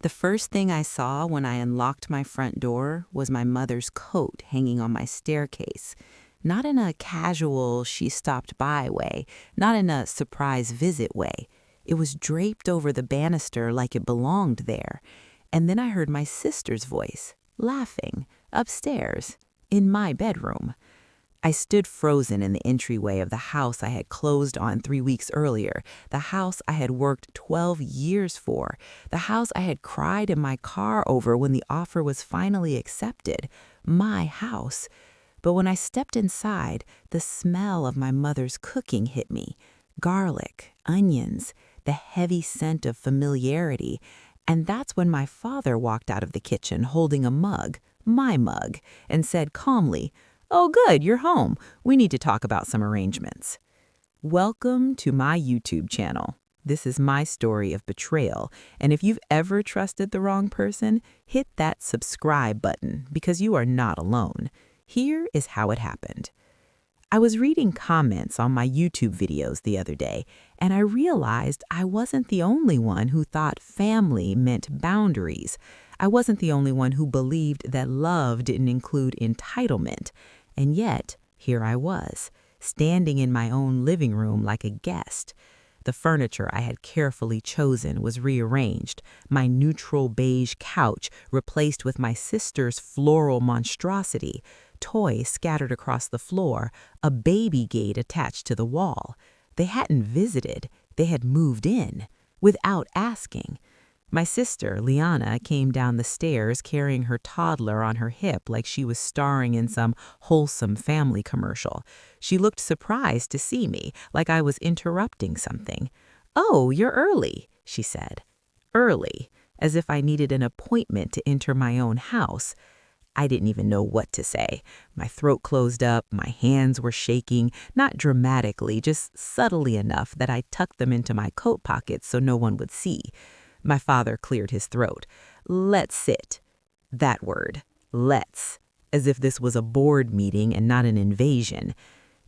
The first thing I saw when I unlocked my front door was my mother's coat hanging on my staircase. Not in a casual, she stopped by way, not in a surprise visit way. It was draped over the banister like it belonged there. And then I heard my sister's voice, laughing, upstairs, in my bedroom. I stood frozen in the entryway of the house I had closed on 3 weeks earlier, the house I had worked 12 years for, the house I had cried in my car over when the offer was finally accepted, my house. But when I stepped inside, the smell of my mother's cooking hit me. Garlic, onions, the heavy scent of familiarity. And that's when my father walked out of the kitchen holding a mug, my mug, and said calmly, "Oh, good, you're home. We need to talk about some arrangements." Welcome to my YouTube channel. This is my story of betrayal, and if you've ever trusted the wrong person, hit that subscribe button because you are not alone. Here is how it happened. I was reading comments on my YouTube videos the other day, and I realized I wasn't the only one who thought family meant boundaries. I wasn't the only one who believed that love didn't include entitlement. And yet, here I was, standing in my own living room like a guest. The furniture I had carefully chosen was rearranged, my neutral beige couch replaced with my sister's floral monstrosity, toys scattered across the floor, a baby gate attached to the wall. They hadn't visited, they had moved in, without asking. My sister, Liana, came down the stairs carrying her toddler on her hip like she was starring in some wholesome family commercial. She looked surprised to see me, like I was interrupting something. "Oh, you're early," she said. Early, as if I needed an appointment to enter my own house. I didn't even know what to say. My throat closed up, my hands were shaking, not dramatically, just subtly enough that I tucked them into my coat pockets so no one would see. My father cleared his throat. "Let's sit." That word, let's, as if this was a board meeting and not an invasion.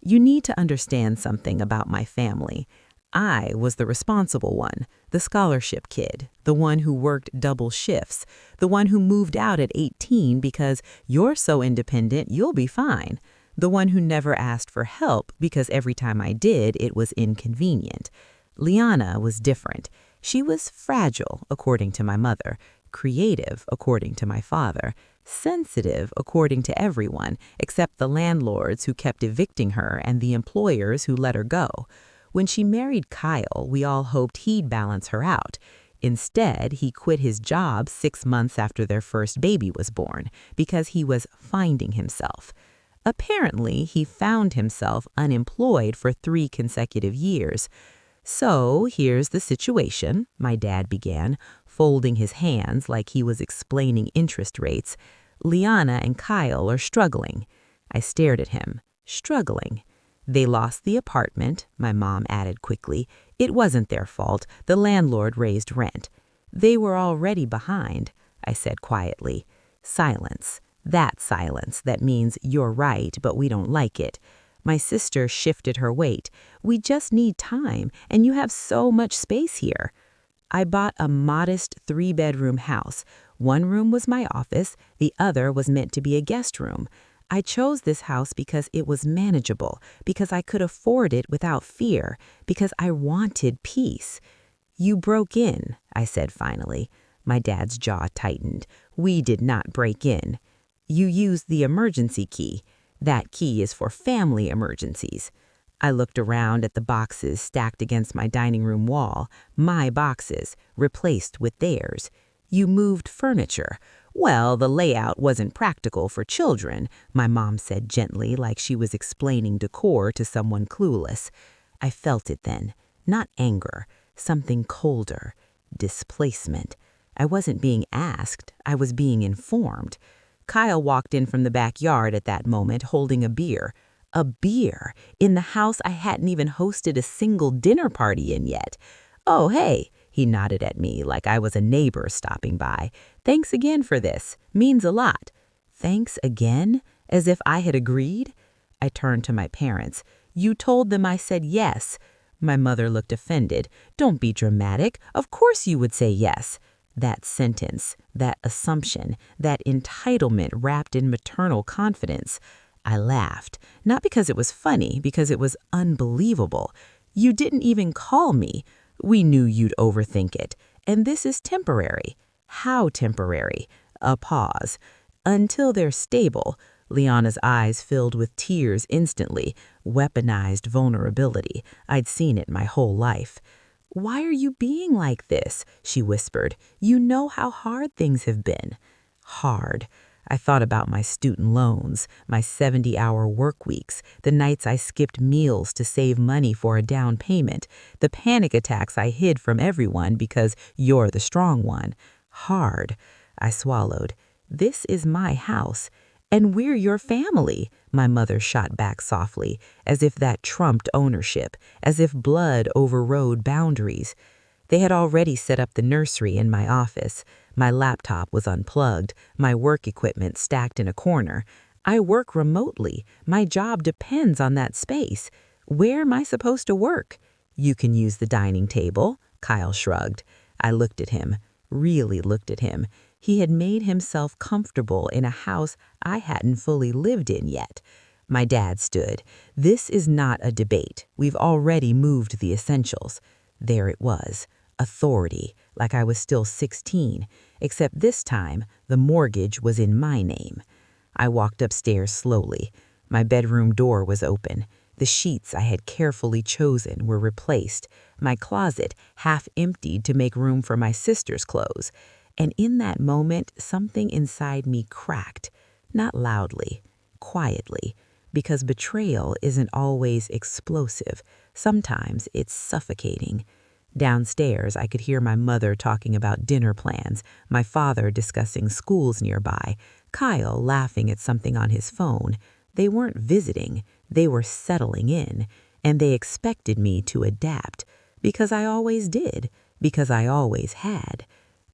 You need to understand something about my family. I was the responsible one, the scholarship kid, the one who worked double shifts, the one who moved out at 18 because you're so independent you'll be fine, the one who never asked for help because every time I did it was inconvenient. Liana was different. She was fragile, according to my mother, creative, according to my father, sensitive, according to everyone, except the landlords who kept evicting her and the employers who let her go. When she married Kyle, we all hoped he'd balance her out. Instead, he quit his job 6 months after their first baby was born because he was finding himself. Apparently, he found himself unemployed for 3 consecutive years. "So here's the situation," my dad began, folding his hands like he was explaining interest rates. "Liana and Kyle are struggling." I stared at him. Struggling. "They lost the apartment," my mom added quickly. "It wasn't their fault. The landlord raised rent." "They were already behind," I said quietly. Silence. That silence that means you're right, but we don't like it. My sister shifted her weight. "We just need time, and you have so much space here." I bought a modest 3-bedroom house. One room was my office, the other was meant to be a guest room. I chose this house because it was manageable, because I could afford it without fear, because I wanted peace. "You broke in," I said finally. My dad's jaw tightened. "We did not break in." "You used the emergency key. That key is for family emergencies." I looked around at the boxes stacked against my dining room wall, my boxes, replaced with theirs. "You moved furniture." "Well, the layout wasn't practical for children," my mom said gently, like she was explaining decor to someone clueless. I felt it then. Not anger, something colder. Displacement. I wasn't being asked, I was being informed. Kyle walked in from the backyard at that moment holding a beer. A beer! In the house I hadn't even hosted a single dinner party in yet. "Oh, hey," he nodded at me like I was a neighbor stopping by. "Thanks again for this. Means a lot." Thanks again? As if I had agreed? I turned to my parents. "You told them I said yes." My mother looked offended. "Don't be dramatic. Of course you would say yes." That sentence, that assumption, that entitlement wrapped in maternal confidence. I laughed, not because it was funny, because it was unbelievable. You didn't even call me. We knew you'd overthink it. And this is temporary. How temporary? A pause. Until they're stable. Liana's eyes filled with tears instantly. Weaponized vulnerability. I'd seen it my whole life. "Why are you being like this?" she whispered. "You know how hard things have been." Hard. I thought about my student loans, my 70-hour work weeks, the nights I skipped meals to save money for a down payment, the panic attacks I hid from everyone because you're the strong one. Hard. I swallowed. "This is my house, and we're your family," my mother shot back softly, as if that trumped ownership, as if blood overrode boundaries. They had already set up the nursery in my office. My laptop was unplugged, my work equipment stacked in a corner. I work remotely. My job depends on that space. Where am I supposed to work? "You can use the dining table," Kyle shrugged. I looked at him, really looked at him. He had made himself comfortable in a house I hadn't fully lived in yet. My dad stood. "This is not a debate. We've already moved the essentials." There it was. Authority, like I was still 16, except this time the mortgage was in my name. I walked upstairs slowly. My bedroom door was open. The sheets I had carefully chosen were replaced, my closet half emptied to make room for my sister's clothes. And in that moment, something inside me cracked, not loudly, quietly, because betrayal isn't always explosive. Sometimes it's suffocating. Downstairs, I could hear my mother talking about dinner plans, my father discussing schools nearby, Kyle laughing at something on his phone. They weren't visiting, they were settling in, and they expected me to adapt, because I always did, because I always had.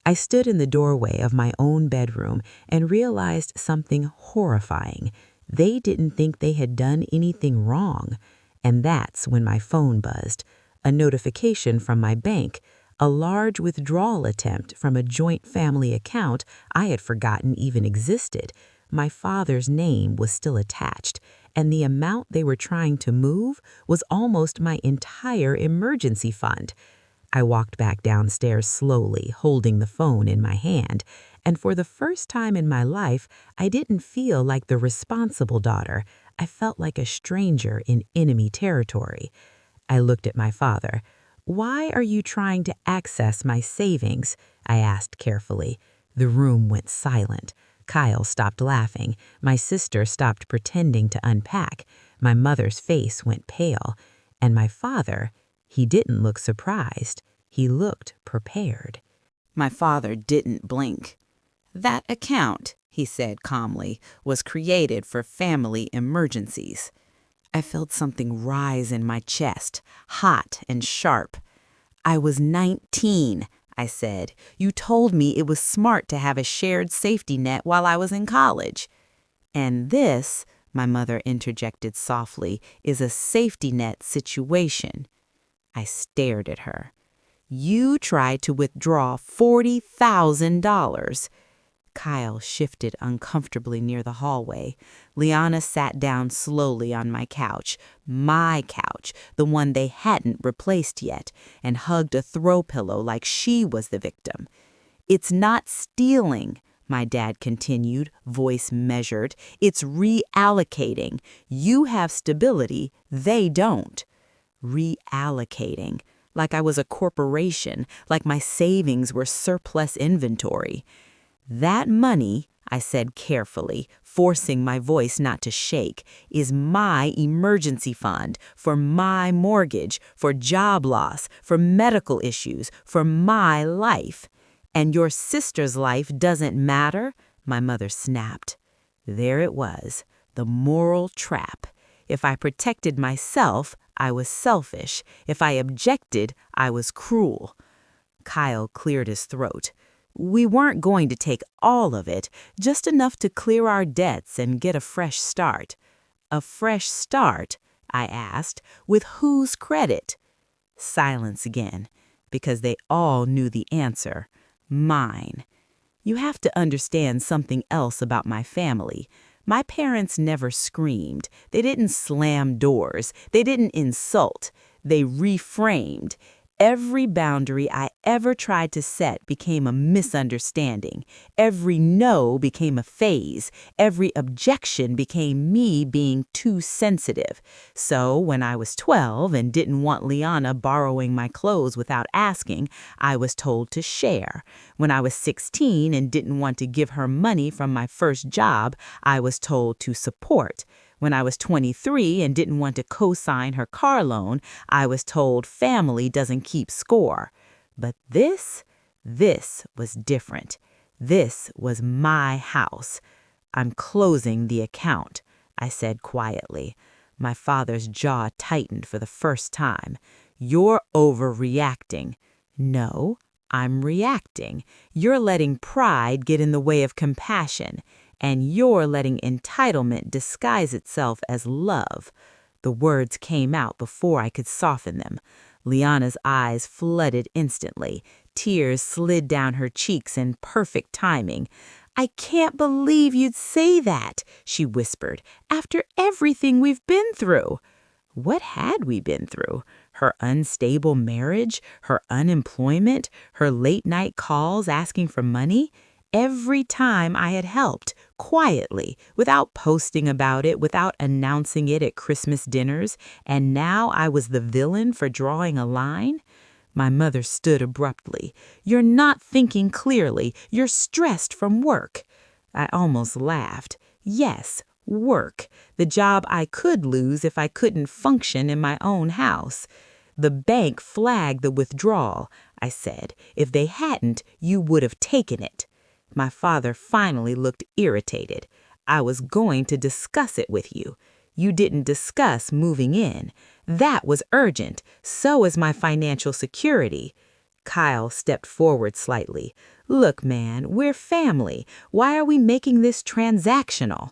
I stood in the doorway of my own bedroom and realized something horrifying. They didn't think they had done anything wrong. And that's when my phone buzzed. A notification from my bank, a large withdrawal attempt from a joint family account I had forgotten even existed. My father's name was still attached, and the amount they were trying to move was almost my entire emergency fund. I walked back downstairs slowly, holding the phone in my hand, and for the first time in my life, I didn't feel like the responsible daughter. I felt like a stranger in enemy territory. I looked at my father. "Why are you trying to access my savings?" I asked carefully. The room went silent. Kyle stopped laughing. My sister stopped pretending to unpack. My mother's face went pale. And my father, he didn't look surprised. He looked prepared. My father didn't blink. "That account," he said calmly, "was created for family emergencies." I felt something rise in my chest, hot and sharp. "I was 19, I said. "You told me it was smart to have a shared safety net while I was in college." "And this," my mother interjected softly, "is a safety net situation." I stared at her. "You tried to withdraw $40,000. Kyle shifted uncomfortably near the hallway. Liana sat down slowly on my couch, the one they hadn't replaced yet, and hugged a throw pillow like she was the victim. "It's not stealing," my dad continued, voice measured. "It's reallocating. You have stability, they don't." Reallocating. Like I was a corporation, like my savings were surplus inventory. "That money," I said carefully, forcing my voice not to shake, "is my emergency fund, for my mortgage, for job loss, for medical issues, for my life. And your sister's life doesn't matter?" my mother snapped. There it was, the moral trap. If I protected myself, I was selfish. If I objected, I was cruel. Kyle cleared his throat. "We weren't going to take all of it, just enough to clear our debts and get a fresh start." "A fresh start?" I asked. "With whose credit?" Silence again, because they all knew the answer. Mine. You have to understand something else about my family. My parents never screamed. They didn't slam doors. They didn't insult. They reframed. Every boundary I ever tried to set became a misunderstanding. Every no became a phase. Every objection became me being too sensitive. So when I was 12 and didn't want Liana borrowing my clothes without asking, I was told to share. When I was 16 and didn't want to give her money from my first job, I was told to support. When I was 23 and didn't want to co-sign her car loan, I was told family doesn't keep score. But this was different. This was my house. I'm closing the account, I said quietly. My father's jaw tightened for the first time. You're overreacting. No, I'm reacting. You're letting pride get in the way of compassion. And you're letting entitlement disguise itself as love. The words came out before I could soften them. Liana's eyes flooded instantly. Tears slid down her cheeks in perfect timing. I can't believe you'd say that, she whispered, after everything we've been through. What had we been through? Her unstable marriage, her unemployment, her late-night calls asking for money? Every time I had helped, quietly, without posting about it, without announcing it at Christmas dinners, and now I was the villain for drawing a line? My mother stood abruptly. You're not thinking clearly. You're stressed from work. I almost laughed. Yes, work. The job I could lose if I couldn't function in my own house. The bank flagged the withdrawal, I said. If they hadn't, you would have taken it. My father finally looked irritated. I was going to discuss it with you. You didn't discuss moving in. That was urgent. So is my financial security. Kyle stepped forward slightly. Look, man, we're family. Why are we making this transactional?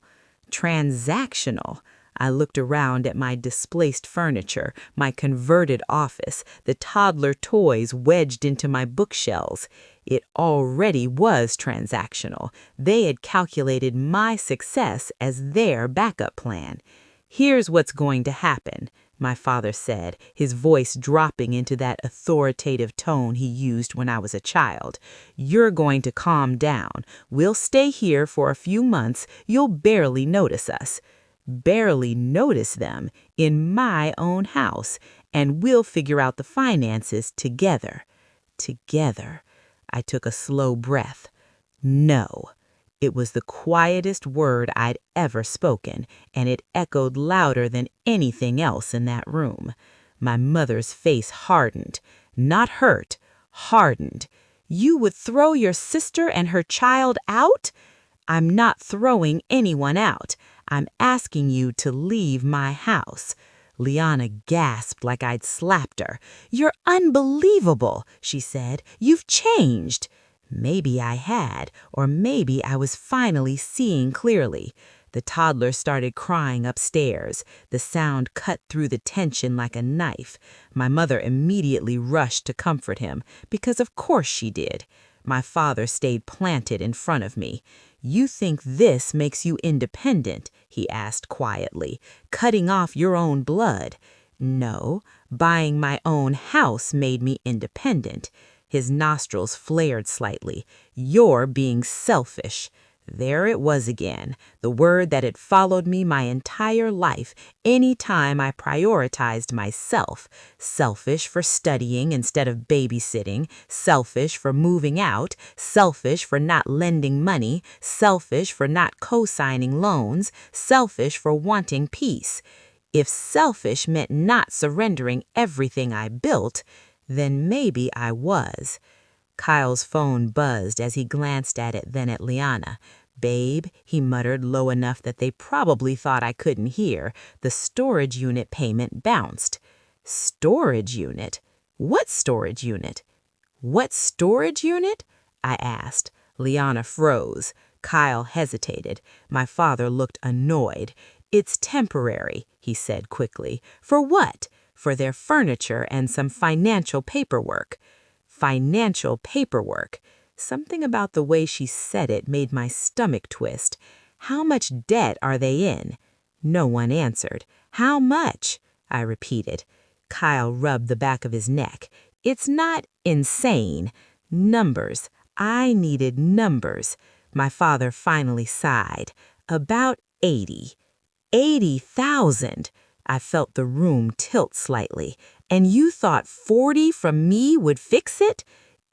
Transactional? I looked around at my displaced furniture, my converted office, the toddler toys wedged into my bookshelves. It already was transactional. They had calculated my success as their backup plan. Here's what's going to happen, my father said, his voice dropping into that authoritative tone he used when I was a child. You're going to calm down. We'll stay here for a few months. You'll barely notice us. Barely notice them in my own house, and we'll figure out the finances together. Together. I took a slow breath. No. It was the quietest word I'd ever spoken, and it echoed louder than anything else in that room. My mother's face hardened. Not hurt, hardened. You would throw your sister and her child out? I'm not throwing anyone out. I'm asking you to leave my house. Liana gasped like I'd slapped her. You're unbelievable, she said. You've changed. Maybe I had, or maybe I was finally seeing clearly. The toddler started crying upstairs. The sound cut through the tension like a knife. My mother immediately rushed to comfort him, because of course she did. My father stayed planted in front of me. You think this makes you independent? He asked quietly. Cutting off your own blood. No, buying my own house made me independent. His nostrils flared slightly. You're being selfish. There it was again, the word that had followed me my entire life any time I prioritized myself. Selfish for studying instead of babysitting, selfish for moving out, selfish for not lending money, selfish for not co-signing loans, selfish for wanting peace. If selfish meant not surrendering everything I built, then maybe I was. Kyle's phone buzzed as he glanced at it, then at Liana. Babe, he muttered low enough that they probably thought I couldn't hear. The storage unit payment bounced. Storage unit? What storage unit? What storage unit? I asked. Liana froze. Kyle hesitated. My father looked annoyed. It's temporary, he said quickly. For what? For their furniture and some financial paperwork. Financial paperwork. Something about the way she said it made my stomach twist. "How much debt are they in?" No one answered. "How much?" I repeated. Kyle rubbed the back of his neck. "It's not insane. Numbers. I needed numbers." My father finally sighed. "About 80. 80,000. I felt the room tilt slightly. "And you thought 40 from me would fix it?"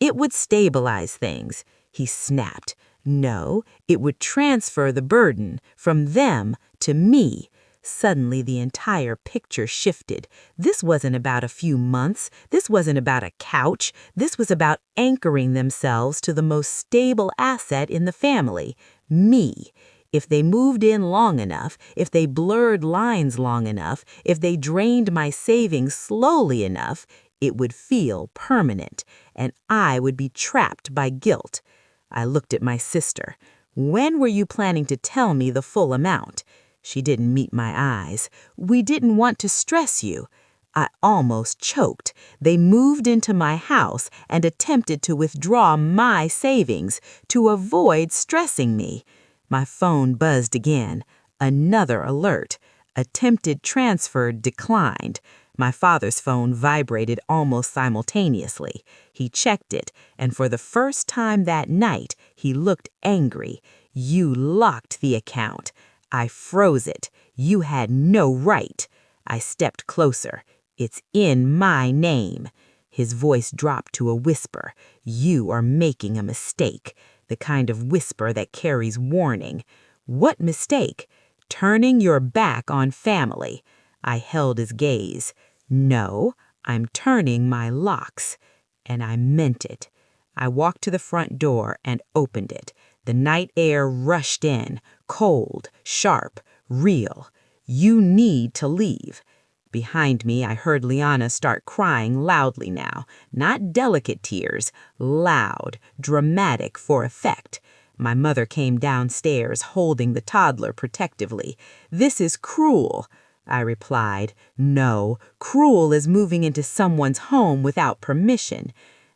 "It would stabilize things," he snapped. "No, it would transfer the burden from them to me." Suddenly, the entire picture shifted. This wasn't about a few months. This wasn't about a couch. This was about anchoring themselves to the most stable asset in the family, me. If they moved in long enough, if they blurred lines long enough, if they drained my savings slowly enough, it would feel permanent, and I would be trapped by guilt. I looked at my sister. "When were you planning to tell me the full amount?" She didn't meet my eyes. "We didn't want to stress you." I almost choked. They moved into my house and attempted to withdraw my savings to avoid stressing me. My phone buzzed again. Another alert. Attempted transfer declined. My father's phone vibrated almost simultaneously. He checked it, and for the first time that night, he looked angry. "You locked the account." "I froze it. You had no right." I stepped closer. "It's in my name." His voice dropped to a whisper. "You are making a mistake." The kind of whisper that carries warning. "What mistake?" "Turning your back on family." I held his gaze. "No, I'm turning my locks." And I meant it. I walked to the front door and opened it. The night air rushed in, cold, sharp, real. "You need to leave." Behind me, I heard Liana start crying loudly now. Not delicate tears, loud, dramatic for effect. My mother came downstairs, holding the toddler protectively. "This is cruel." I replied. "No, cruel is moving into someone's home without permission."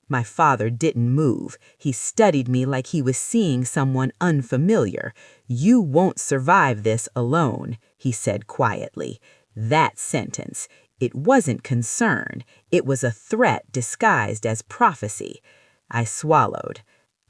My father didn't move. He studied me like he was seeing someone unfamiliar. "You won't survive this alone," he said quietly. That sentence. It wasn't concern. It was a threat disguised as prophecy. I swallowed.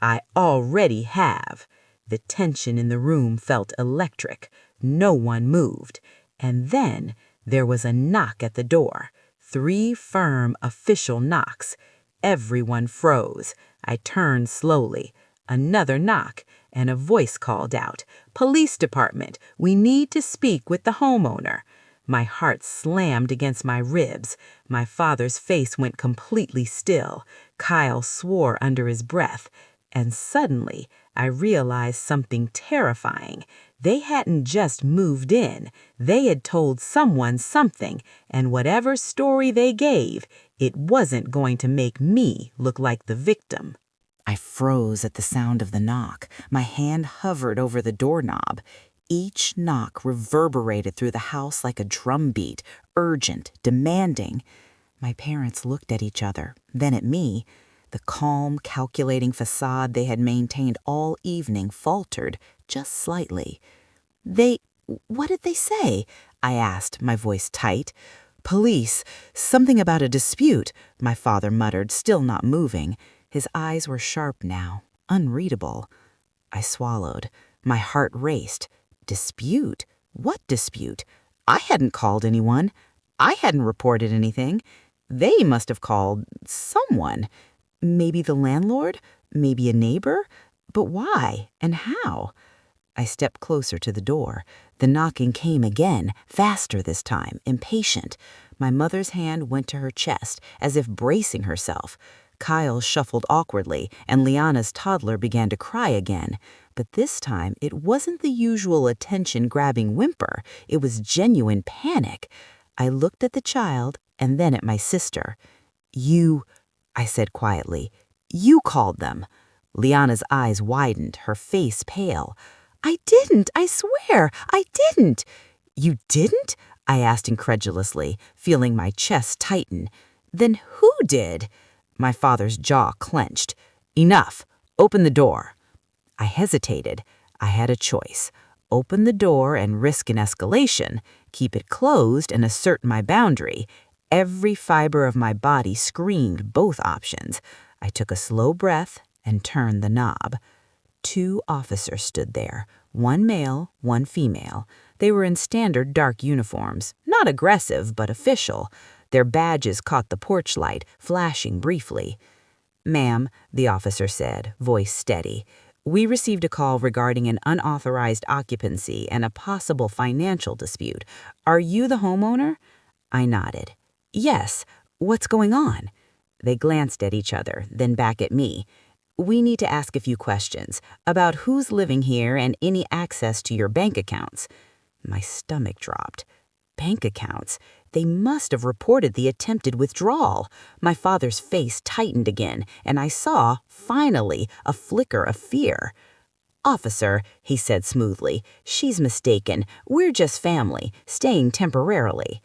"I already have." The tension in the room felt electric. No one moved. And then there was a knock at the door. 3 firm, official knocks. Everyone froze. I turned slowly. Another knock, and a voice called out, "Police department, we need to speak with the homeowner." My heart slammed against my ribs. My father's face went completely still. Kyle swore under his breath. And suddenly, I realized something terrifying. They hadn't just moved in. They had told someone something, and whatever story they gave, it wasn't going to make me look like the victim. I froze at the sound of the knock. My hand hovered over the doorknob. Each knock reverberated through the house like a drumbeat, urgent, demanding. My parents looked at each other, then at me. The calm, calculating facade they had maintained all evening faltered, just slightly. What did they say?" I asked, my voice tight. "Police. Something about a dispute," my father muttered, still not moving. His eyes were sharp now, unreadable. I swallowed. My heart raced. Dispute? What dispute? I hadn't called anyone. I hadn't reported anything. They must have called someone. Maybe the landlord? Maybe a neighbor? But why and how? I stepped closer to the door. The knocking came again, faster this time, impatient. My mother's hand went to her chest, as if bracing herself. Kyle shuffled awkwardly, and Liana's toddler began to cry again. But this time, it wasn't the usual attention-grabbing whimper. It was genuine panic. I looked at the child and then at my sister. "You," I said quietly, "you called them." Liana's eyes widened, her face pale. "I didn't, I swear, I didn't." "You didn't?" I asked incredulously, feeling my chest tighten. "Then who did?" My father's jaw clenched. "Enough. Open the door." I hesitated. I had a choice. Open the door and risk an escalation, keep it closed and assert my boundary. Every fiber of my body screamed both options. I took a slow breath and turned the knob. 2 officers stood there, 1 male, 1 female. They were in standard dark uniforms, not aggressive but official. Their badges caught the porch light, flashing briefly. "Ma'am," the officer said, voice steady, "we received a call regarding an unauthorized occupancy and a possible financial dispute. Are you the homeowner?" I nodded. "Yes. What's going on?" They glanced at each other, then back at me. "We need to ask a few questions about who's living here and any access to your bank accounts." My stomach dropped. Bank accounts? They must have reported the attempted withdrawal. My father's face tightened again, and I saw, finally, a flicker of fear. "Officer," he said smoothly, "she's mistaken. We're just family, staying temporarily."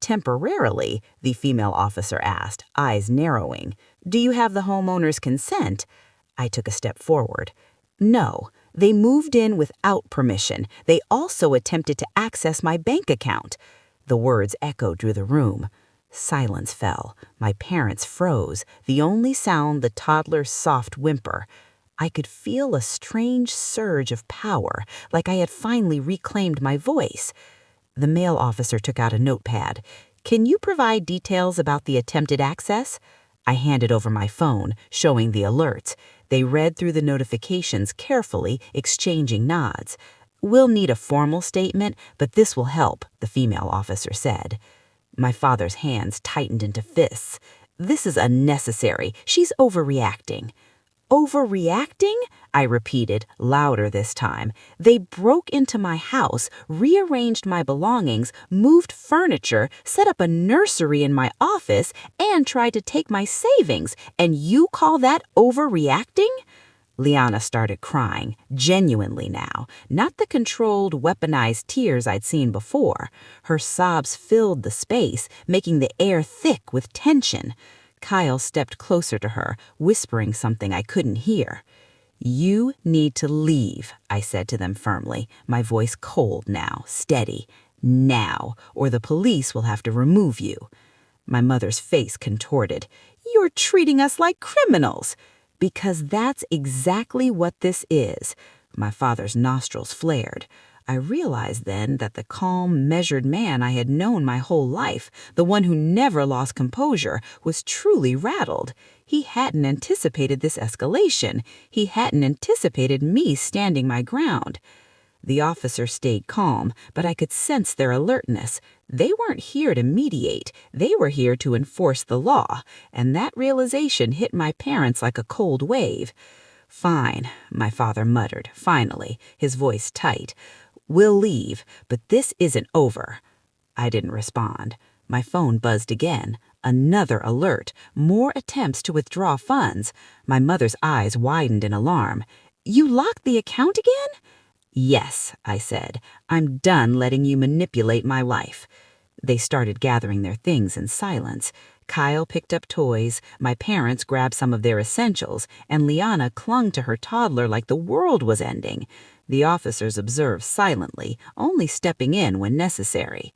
"Temporarily?" the female officer asked, eyes narrowing. "Do you have the homeowner's consent?" I took a step forward. "No, they moved in without permission. They also attempted to access my bank account." The words echoed through the room. Silence fell. My parents froze, the only sound the toddler's soft whimper. I could feel a strange surge of power, like I had finally reclaimed my voice. The male officer took out a notepad. "Can you provide details about the attempted access?" I handed over my phone, showing the alerts. They read through the notifications carefully, exchanging nods. "We'll need a formal statement, but this will help," the female officer said. My father's hands tightened into fists. "This is unnecessary. She's overreacting." "Overreacting?" I repeated, louder this time. "They broke into my house, rearranged my belongings, moved furniture, set up a nursery in my office, and tried to take my savings, and you call that overreacting?" Liana started crying, genuinely now, not the controlled, weaponized tears I'd seen before. Her sobs filled the space, making the air thick with tension. Kyle stepped closer to her, whispering something I couldn't hear. "You need to leave," I said to them firmly, my voice cold now, steady. "Now, or the police will have to remove you." My mother's face contorted. "You're treating us like criminals." "Because that's exactly what this is." My father's nostrils flared. I realized then that the calm, measured man I had known my whole life, the one who never lost composure, was truly rattled. He hadn't anticipated this escalation. He hadn't anticipated me standing my ground. The officer stayed calm, but I could sense their alertness. They weren't here to mediate. They were here to enforce the law, and that realization hit my parents like a cold wave. "Fine," my father muttered, finally, his voice tight. "We'll leave, but this isn't over." I didn't respond. My phone buzzed again. Another alert. More attempts to withdraw funds. My mother's eyes widened in alarm. "You locked the account again?" "Yes," I said. "I'm done letting you manipulate my life." They started gathering their things in silence. Kyle picked up toys, my parents grabbed some of their essentials, and Liana clung to her toddler like the world was ending. The officers observed silently, only stepping in when necessary.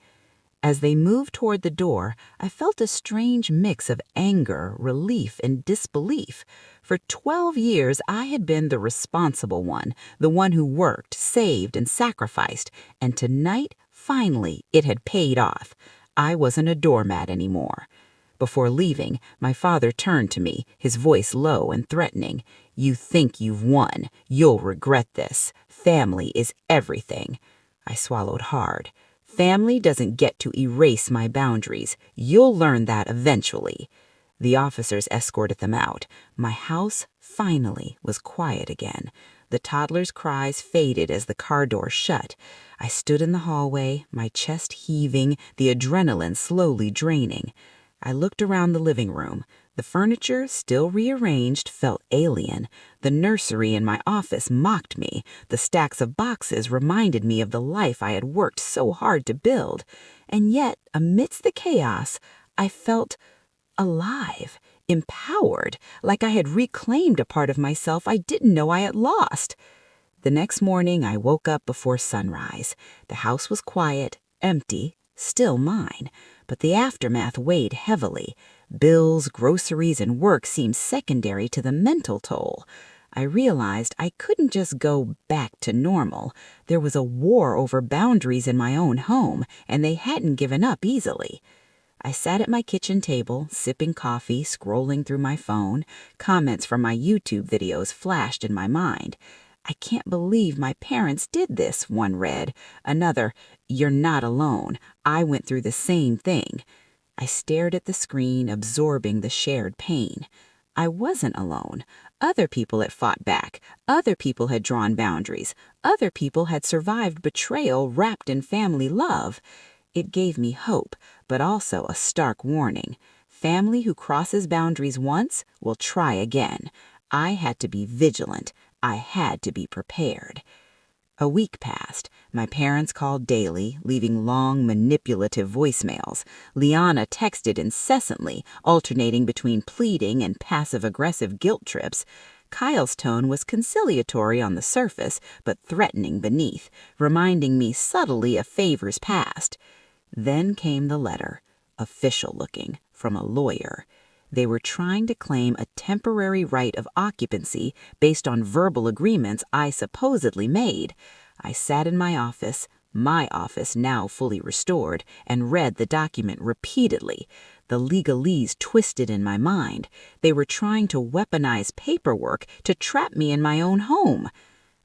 As they moved toward the door, I felt a strange mix of anger, relief, and disbelief. For 12 years, I had been the responsible one, the one who worked, saved, and sacrificed, and tonight, finally, it had paid off. I wasn't a doormat anymore. Before leaving, my father turned to me, his voice low and threatening. "You think you've won. You'll regret this. Family is everything." I swallowed hard. Family doesn't get to erase my boundaries. You'll learn that eventually. The officers escorted them out. My house, finally, was quiet again. The toddler's cries faded as the car door shut. I stood in the hallway, my chest heaving, the adrenaline slowly draining. I looked around the living room. The furniture, still rearranged, felt alien. The nursery in my office mocked me. The stacks of boxes reminded me of the life I had worked so hard to build. And yet, amidst the chaos, I felt alive. empowered, like I had reclaimed a part of myself I didn't know I had lost. The next morning, I woke up before sunrise. The house was quiet, empty, still mine, but the aftermath weighed heavily. Bills, groceries, and work seemed secondary to the mental toll. I realized I couldn't just go back to normal. There was a war over boundaries in my own home, and they hadn't given up easily. I sat at my kitchen table, sipping coffee, scrolling through my phone. Comments from my YouTube videos flashed in my mind. "I can't believe my parents did this," one read. Another, "You're not alone. I went through the same thing." I stared at the screen, absorbing the shared pain. I wasn't alone. Other people had fought back. Other people had drawn boundaries. Other people had survived betrayal wrapped in family love. It gave me hope, but also a stark warning. Family who crosses boundaries once will try again. I had to be vigilant. I had to be prepared. A week passed. My parents called daily, leaving long, manipulative voicemails. Liana texted incessantly, alternating between pleading and passive-aggressive guilt trips. Kyle's tone was conciliatory on the surface, but threatening beneath, reminding me subtly of favors past. Then came the letter, official-looking, from a lawyer. They were trying to claim a temporary right of occupancy based on verbal agreements I supposedly made. I sat in my office now fully restored, and read the document repeatedly. The legalese twisted in my mind. They were trying to weaponize paperwork to trap me in my own home.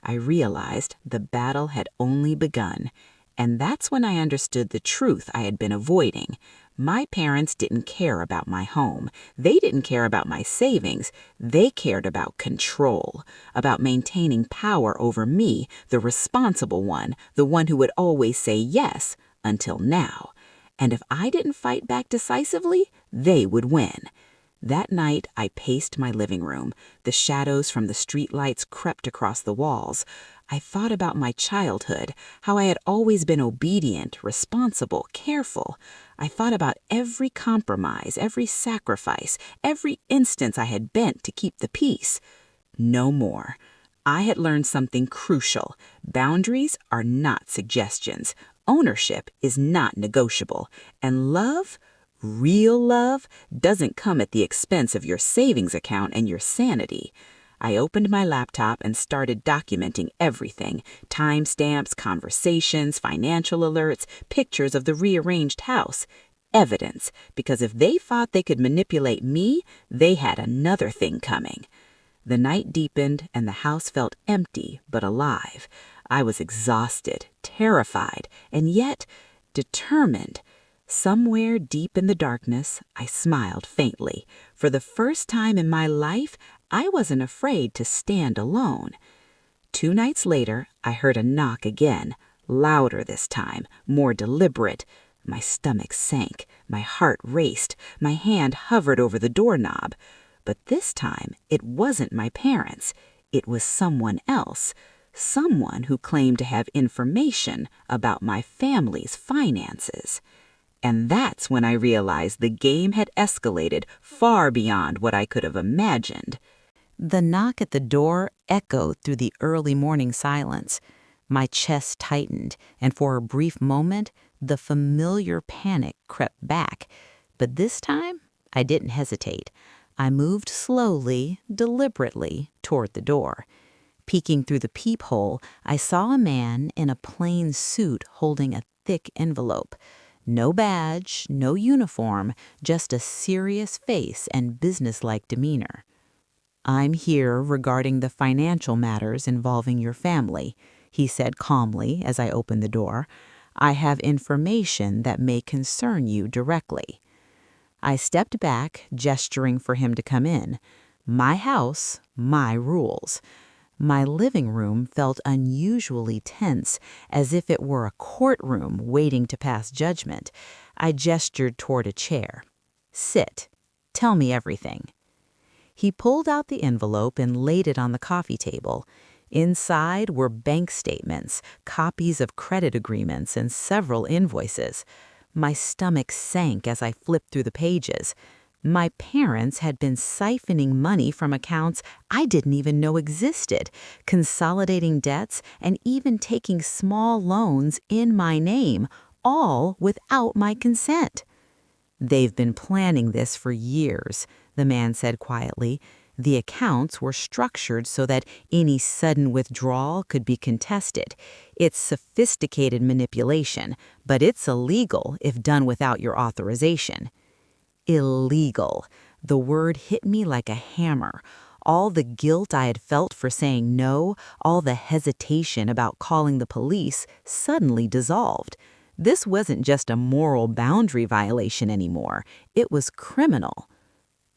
I realized the battle had only begun. And that's when I understood the truth I had been avoiding. My parents didn't care about my home. They didn't care about my savings. They cared about control, about maintaining power over me, the responsible one, the one who would always say yes, until now. And if I didn't fight back decisively, they would win. That night, I paced my living room. The shadows from the streetlights crept across the walls. I thought about my childhood, how I had always been obedient, responsible, careful. I thought about every compromise, every sacrifice, every instance I had bent to keep the peace. No more. I had learned something crucial. Boundaries are not suggestions. Ownership is not negotiable. And love, real love, doesn't come at the expense of your savings account and your sanity. I opened my laptop and started documenting everything: timestamps, conversations, financial alerts, pictures of the rearranged house. Evidence, because if they thought they could manipulate me, they had another thing coming. The night deepened and the house felt empty but alive. I was exhausted, terrified, and yet determined. Somewhere deep in the darkness, I smiled faintly. For the first time in my life, I wasn't afraid to stand alone. 2 nights later, I heard a knock again, louder this time, more deliberate. My stomach sank, my heart raced, my hand hovered over the doorknob. But this time, it wasn't my parents. It was someone else. Someone who claimed to have information about my family's finances. And that's when I realized the game had escalated far beyond what I could have imagined. The knock at the door echoed through the early morning silence. My chest tightened, and for a brief moment, the familiar panic crept back. But this time, I didn't hesitate. I moved slowly, deliberately, toward the door. Peeking through the peephole, I saw a man in a plain suit holding a thick envelope. No badge, no uniform, just a serious face and businesslike demeanor. "I'm here regarding the financial matters involving your family," he said calmly as I opened the door. "I have information that may concern you directly." I stepped back, gesturing for him to come in. My house, my rules. My living room felt unusually tense, as if it were a courtroom waiting to pass judgment. I gestured toward a chair. "Sit. Tell me everything." He pulled out the envelope and laid it on the coffee table. Inside were bank statements, copies of credit agreements, and several invoices. My stomach sank as I flipped through the pages. My parents had been siphoning money from accounts I didn't even know existed, consolidating debts, and even taking small loans in my name, all without my consent. "They've been planning this for years," the man said quietly. "The accounts were structured so that any sudden withdrawal could be contested. It's sophisticated manipulation, but it's illegal if done without your authorization." Illegal. The word hit me like a hammer. All the guilt I had felt for saying no, all the hesitation about calling the police, suddenly dissolved. This wasn't just a moral boundary violation anymore. It was criminal.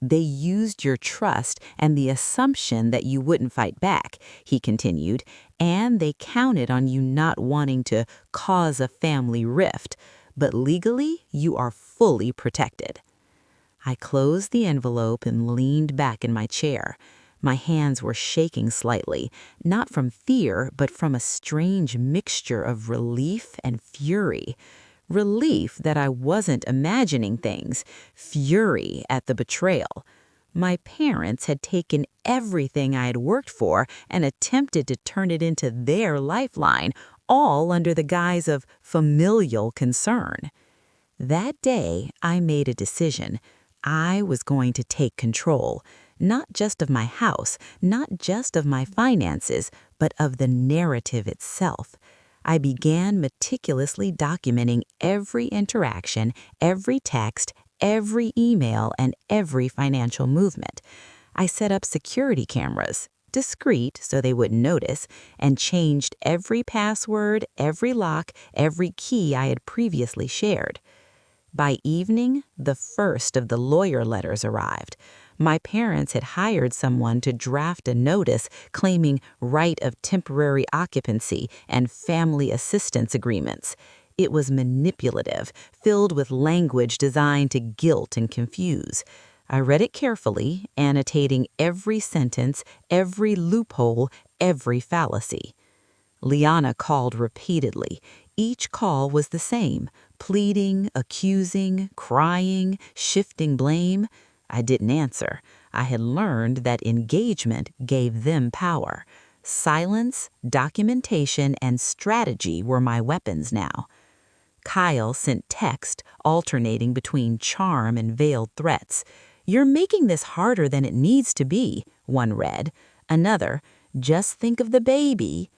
"They used your trust and the assumption that you wouldn't fight back," he continued, "and they counted on you not wanting to cause a family rift. But legally, you are fully protected." I closed the envelope and leaned back in my chair. My hands were shaking slightly, not from fear, but from a strange mixture of relief and fury. Relief that I wasn't imagining things, fury at the betrayal. My parents had taken everything I had worked for and attempted to turn it into their lifeline, all under the guise of familial concern. That day, I made a decision. I was going to take control, not just of my house, not just of my finances, but of the narrative itself. I began meticulously documenting every interaction, every text, every email, and every financial movement. I set up security cameras, discreet so they wouldn't notice, and changed every password, every lock, every key I had previously shared. By evening, the first of the lawyer letters arrived. My parents had hired someone to draft a notice claiming right of temporary occupancy and family assistance agreements. It was manipulative, filled with language designed to guilt and confuse. I read it carefully, annotating every sentence, every loophole, every fallacy. Liana called repeatedly. Each call was the same, pleading, accusing, crying, shifting blame. I didn't answer. I had learned that engagement gave them power. Silence, documentation, and strategy were my weapons now. Kyle sent text, alternating between charm and veiled threats. "You're making this harder than it needs to be," one read. Another, "Just think of the baby."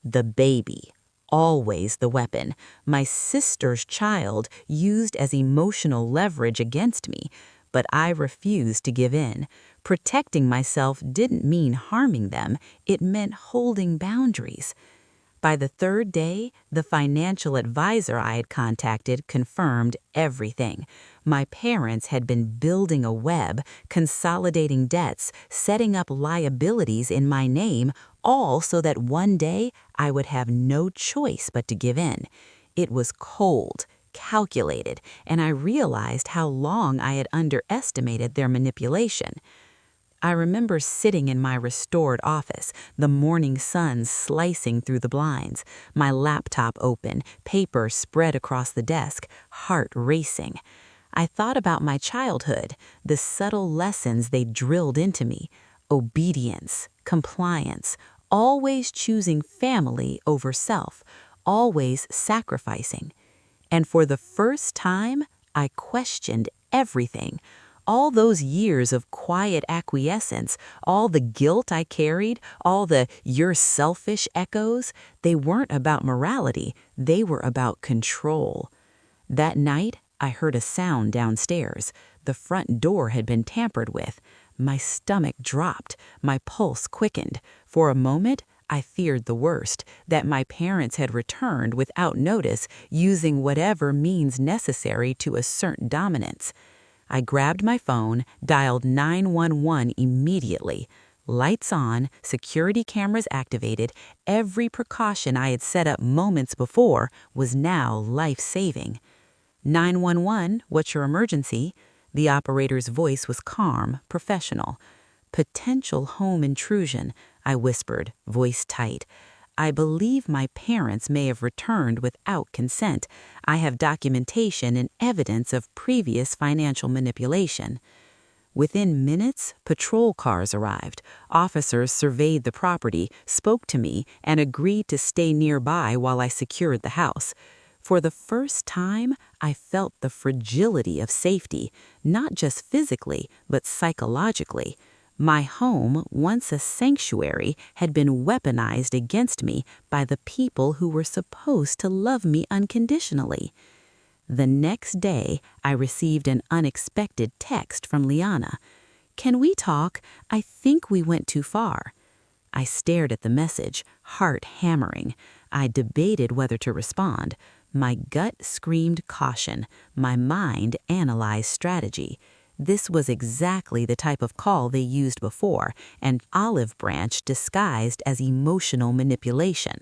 The baby. Always the weapon. My sister's child used as emotional leverage against me. But I refused to give in. Protecting myself didn't mean harming them. It meant holding boundaries. By the third day, the financial advisor I had contacted confirmed everything. My parents had been building a web, consolidating debts, setting up liabilities in my name, all so that one day I would have no choice but to give in. It was cold, calculated, and I realized how long I had underestimated their manipulation. I remember sitting in my restored office, the morning sun slicing through the blinds, my laptop open, paper spread across the desk, heart racing. I thought about my childhood, the subtle lessons they drilled into me: obedience, compliance, always choosing family over self, always sacrificing. And for the first time, I questioned everything. All those years of quiet acquiescence, all the guilt I carried, all the "you're selfish" echoes, they weren't about morality, they were about control. That night, I heard a sound downstairs. The front door had been tampered with. My stomach dropped, my pulse quickened. For a moment, I feared the worst, that my parents had returned without notice, using whatever means necessary to assert dominance. I grabbed my phone, dialed 911 immediately. Lights on, security cameras activated, every precaution I had set up moments before was now life-saving. "911, what's your emergency?" The operator's voice was calm, professional. "Potential home intrusion," I whispered, voice tight. "I believe my parents may have returned without consent. I have documentation and evidence of previous financial manipulation." Within minutes, patrol cars arrived. Officers surveyed the property, spoke to me, and agreed to stay nearby while I secured the house. For the first time, I felt the fragility of safety, not just physically, but psychologically. My home, once a sanctuary, had been weaponized against me by the people who were supposed to love me unconditionally. The next day, I received an unexpected text from Liana. "Can we talk? I think we went too far." I stared at the message, heart hammering. I debated whether to respond. My gut screamed caution. My mind analyzed strategy. This was exactly the type of call they used before, an olive branch disguised as emotional manipulation.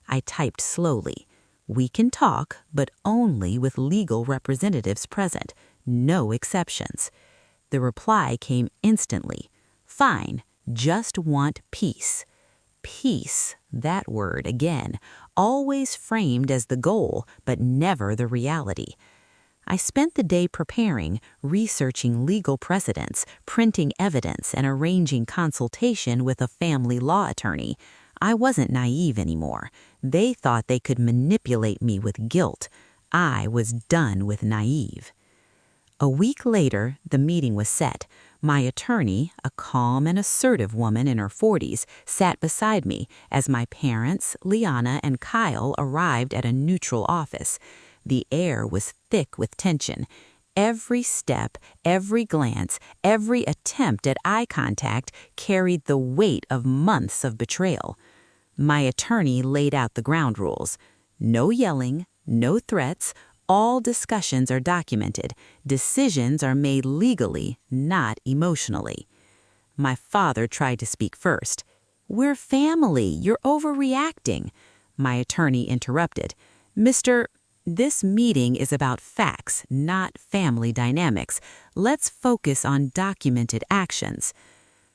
I typed slowly. "We can talk, but only with legal representatives present. No exceptions." The reply came instantly. "Fine, just want peace." Peace, that word again, always framed as the goal, but never the reality. I spent the day preparing, researching legal precedents, printing evidence, and arranging consultation with a family law attorney. I wasn't naive anymore. They thought they could manipulate me with guilt. I was done with naive. A week later, the meeting was set. My attorney, a calm and assertive woman in her 40s, sat beside me as my parents, Liana and Kyle, arrived at a neutral office. The air was thick with tension. Every step, every glance, every attempt at eye contact carried the weight of months of betrayal. My attorney laid out the ground rules. No yelling, no threats. All discussions are documented. Decisions are made legally, not emotionally. My father tried to speak first. "We're family. You're overreacting." My attorney interrupted. "Mr. This meeting is about facts, not family dynamics. Let's focus on documented actions."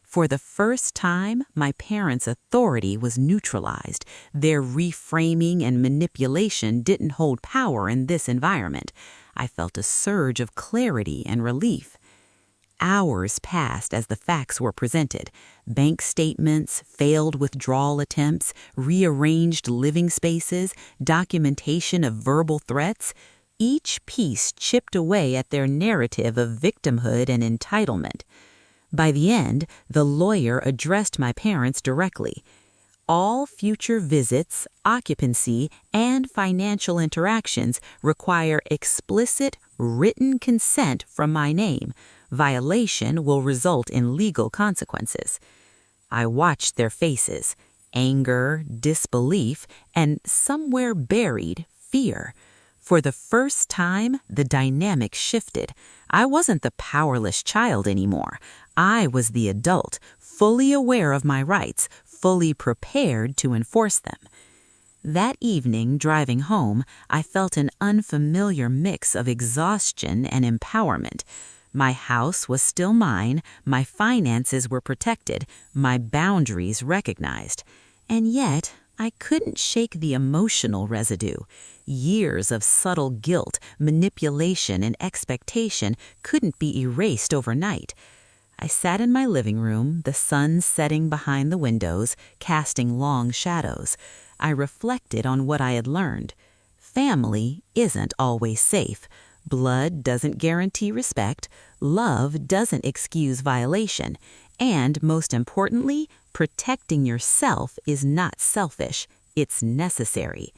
For the first time, my parents' authority was neutralized. Their reframing and manipulation didn't hold power in this environment. I felt a surge of clarity and relief. Hours passed as the facts were presented. Bank statements, failed withdrawal attempts, rearranged living spaces, documentation of verbal threats. Each piece chipped away at their narrative of victimhood and entitlement. By the end, the lawyer addressed my parents directly. "All future visits, occupancy, and financial interactions require explicit, written consent from my name. Violation will result in legal consequences." I watched their faces, anger, disbelief, and somewhere buried, fear. For the first time, the dynamic shifted. I wasn't the powerless child anymore. I was the adult, fully aware of my rights, fully prepared to enforce them. That evening, driving home, I felt an unfamiliar mix of exhaustion and empowerment. My house was still mine, my finances were protected, my boundaries recognized. And yet, I couldn't shake the emotional residue. Years of subtle guilt, manipulation, and expectation couldn't be erased overnight. I sat in my living room, the sun setting behind the windows, casting long shadows. I reflected on what I had learned. Family isn't always safe. Blood doesn't guarantee respect. Love doesn't excuse violation. And most importantly, protecting yourself is not selfish. It's necessary.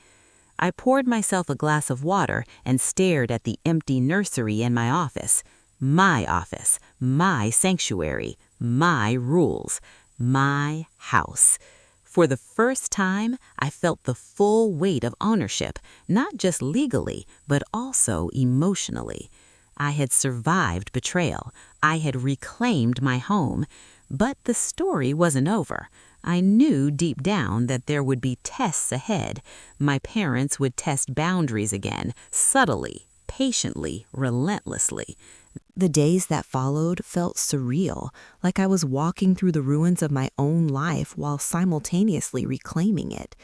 I poured myself a glass of water and stared at the empty nursery in my office. My office, my sanctuary, my rules, my house. For the first time, I felt the full weight of ownership, not just legally, but also emotionally. I had survived betrayal. I had reclaimed my home. But the story wasn't over. I knew deep down that there would be tests ahead. My parents would test boundaries again, subtly, patiently, relentlessly. The days that followed felt surreal, like I was walking through the ruins of my own life while simultaneously reclaiming it.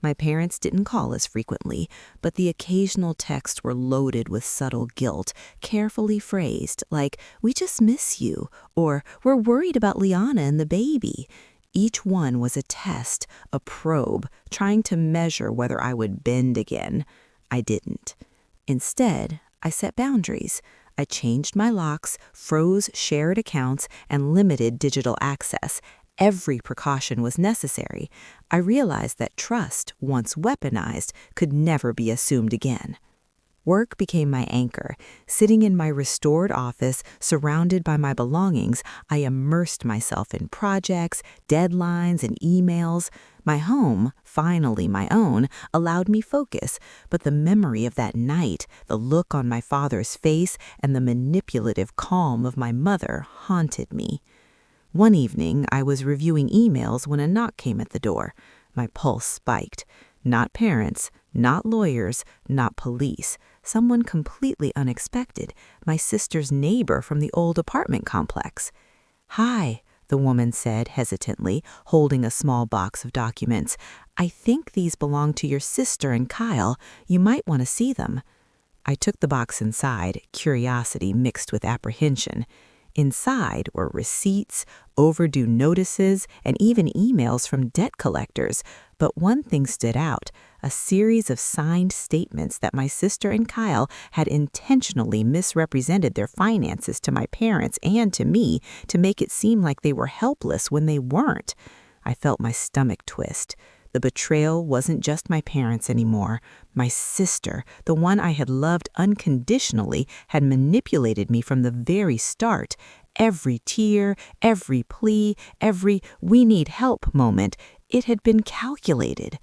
My parents didn't call as frequently, but the occasional texts were loaded with subtle guilt, carefully phrased, like, "We just miss you," or "We're worried about Liana and the baby." Each one was a test, a probe, trying to measure whether I would bend again. I didn't. Instead, I set boundaries. I changed my locks, froze shared accounts, and limited digital access. Every precaution was necessary. I realized that trust, once weaponized, could never be assumed again. Work became my anchor. Sitting in my restored office, surrounded by my belongings, I immersed myself in projects, deadlines, and emails. My home, finally my own, allowed me focus, but the memory of that night, the look on my father's face, and the manipulative calm of my mother haunted me. One evening, I was reviewing emails when a knock came at the door. My pulse spiked. Not parents, not lawyers, not police. Someone completely unexpected, my sister's neighbor from the old apartment complex. "Hi," the woman said hesitantly, holding a small box of documents. "I think these belong to your sister and Kyle. You might want to see them." I took the box inside, curiosity mixed with apprehension. Inside were receipts, overdue notices, and even emails from debt collectors. But one thing stood out, a series of signed statements that my sister and Kyle had intentionally misrepresented their finances to my parents and to me to make it seem like they were helpless when they weren't. I felt my stomach twist. The betrayal wasn't just my parents anymore. My sister, the one I had loved unconditionally, had manipulated me from the very start. Every tear, every plea, every "we need help" moment, it had been calculated.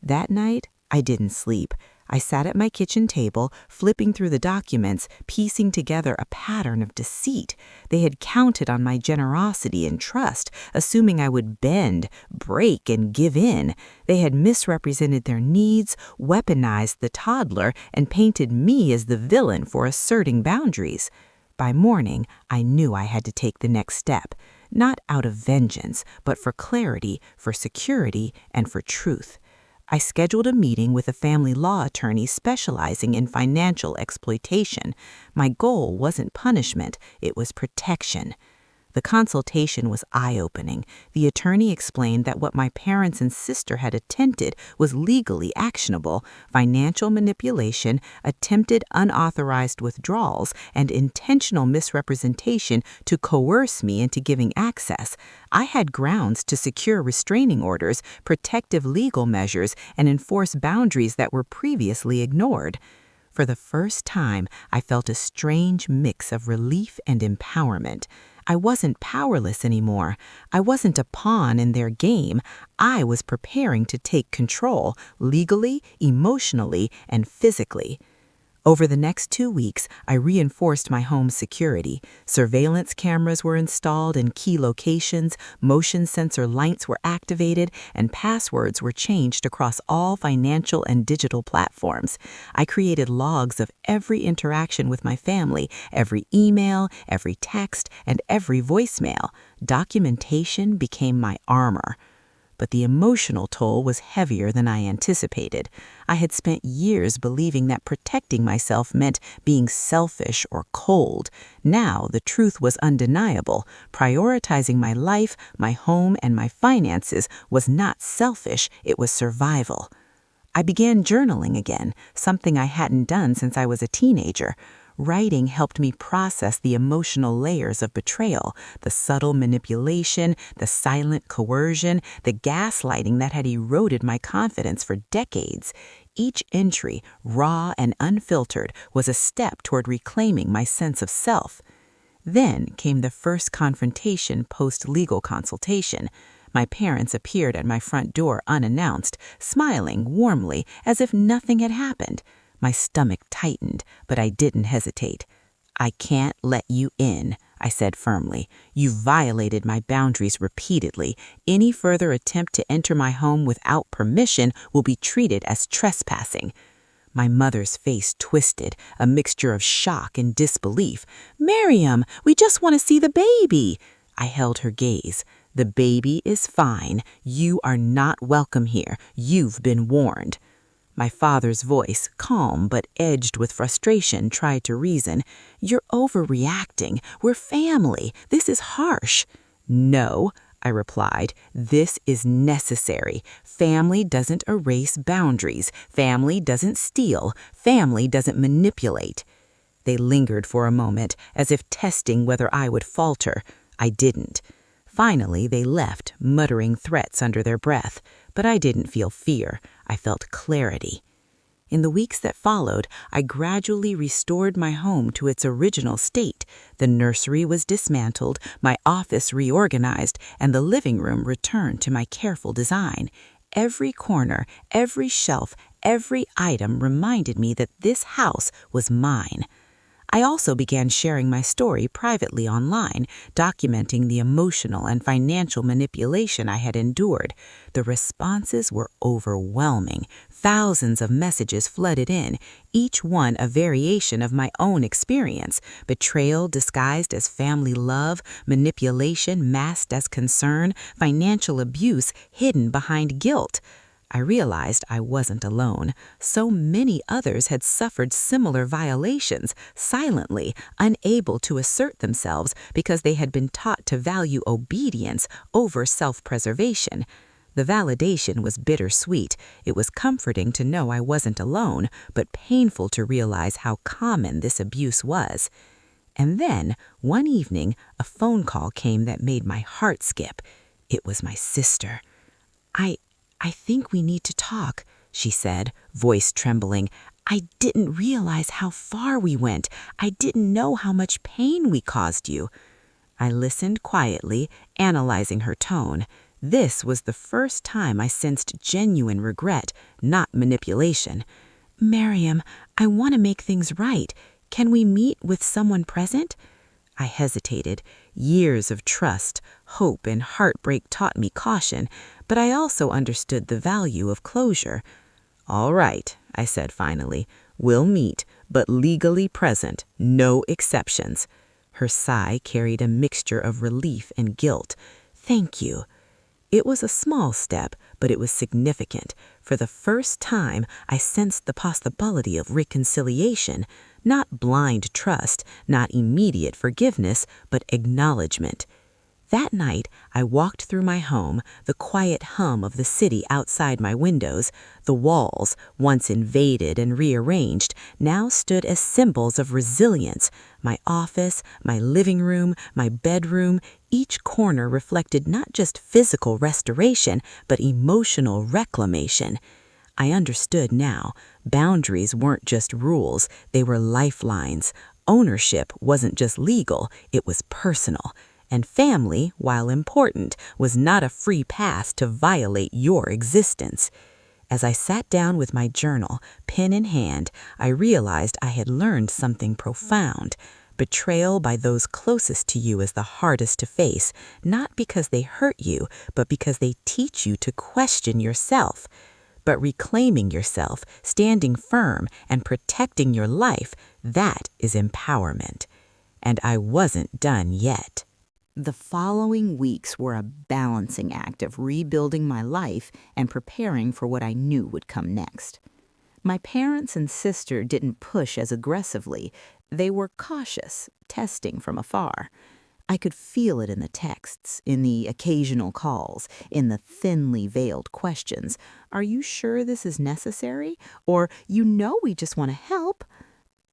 That night, I didn't sleep. I sat at my kitchen table, flipping through the documents, piecing together a pattern of deceit. They had counted on my generosity and trust, assuming I would bend, break, and give in. They had misrepresented their needs, weaponized the toddler, and painted me as the villain for asserting boundaries. By morning, I knew I had to take the next step, not out of vengeance, but for clarity, for security, and for truth. I scheduled a meeting with a family law attorney specializing in financial exploitation. My goal wasn't punishment, it was protection. The consultation was eye-opening. The attorney explained that what my parents and sister had attempted was legally actionable: financial manipulation, attempted unauthorized withdrawals, and intentional misrepresentation to coerce me into giving access. I had grounds to secure restraining orders, protective legal measures, and enforce boundaries that were previously ignored. For the first time, I felt a strange mix of relief and empowerment. I wasn't powerless anymore. I wasn't a pawn in their game. I was preparing to take control, legally, emotionally, and physically. Over the next 2 weeks, I reinforced my home's security. Surveillance cameras were installed in key locations, motion sensor lights were activated, and passwords were changed across all financial and digital platforms. I created logs of every interaction with my family, every email, every text, and every voicemail. Documentation became my armor. But the emotional toll was heavier than I anticipated. I had spent years believing that protecting myself meant being selfish or cold. Now the truth was undeniable. Prioritizing my life, my home, and my finances was not selfish, it was survival. I began journaling again, something I hadn't done since I was a teenager. Writing helped me process the emotional layers of betrayal, the subtle manipulation, the silent coercion, the gaslighting that had eroded my confidence for decades. Each entry, raw and unfiltered, was a step toward reclaiming my sense of self. Then came the first confrontation post-legal consultation. My parents appeared at my front door unannounced, smiling warmly as if nothing had happened. My stomach tightened, but I didn't hesitate. "I can't let you in," I said firmly. "You violated my boundaries repeatedly. Any further attempt to enter my home without permission will be treated as trespassing." My mother's face twisted, a mixture of shock and disbelief. "Miriam, we just want to see the baby." I held her gaze. The baby is fine. You are not welcome here. You've been warned. My father's voice, calm but edged with frustration, tried to reason. You're overreacting. We're family. This is harsh. No, I replied. This is necessary. Family doesn't erase boundaries. Family doesn't steal. Family doesn't manipulate. They lingered for a moment, as if testing whether I would falter. I didn't. Finally, they left, muttering threats under their breath, but I didn't feel fear. I felt clarity. In the weeks that followed, I gradually restored my home to its original state. The nursery was dismantled, my office reorganized, and the living room returned to my careful design. Every corner, every shelf, every item reminded me that this house was mine. I also began sharing my story privately online, documenting the emotional and financial manipulation I had endured. The responses were overwhelming. Thousands of messages flooded in, each one a variation of my own experience: betrayal disguised as family love, manipulation masked as concern, financial abuse hidden behind guilt. I realized I wasn't alone. So many others had suffered similar violations, silently, unable to assert themselves because they had been taught to value obedience over self-preservation. The validation was bittersweet. It was comforting to know I wasn't alone, but painful to realize how common this abuse was. And then, one evening, a phone call came that made my heart skip. It was my sister. I think we need to talk, she said, voice trembling. I didn't realize how far we went. I didn't know how much pain we caused you. I listened quietly, analyzing her tone. This was the first time I sensed genuine regret, not manipulation. Miriam, I want to make things right. Can we meet with someone present? I hesitated. Years of trust, hope, and heartbreak taught me caution, but I also understood the value of closure. All right, I said finally. We'll meet, but legally present, no exceptions. Her sigh carried a mixture of relief and guilt. Thank you. It was a small step, but it was significant. For the first time, I sensed the possibility of reconciliation. Not blind trust, not immediate forgiveness, but acknowledgement. That night, I walked through my home, the quiet hum of the city outside my windows. The walls, once invaded and rearranged, now stood as symbols of resilience. My office, my living room, my bedroom, each corner reflected not just physical restoration, but emotional reclamation. I understood now. Boundaries weren't just rules, they were lifelines. Ownership wasn't just legal, it was personal. And family, while important, was not a free pass to violate your existence. As I sat down with my journal, pen in hand, I realized I had learned something profound. Betrayal by those closest to you is the hardest to face, not because they hurt you, but because they teach you to question yourself. But reclaiming yourself, standing firm, and protecting your life, that is empowerment. And I wasn't done yet. The following weeks were a balancing act of rebuilding my life and preparing for what I knew would come next. My parents and sister didn't push as aggressively. They were cautious, testing from afar. I could feel it in the texts, in the occasional calls, in the thinly veiled questions. Are you sure this is necessary? Or, we just want to help.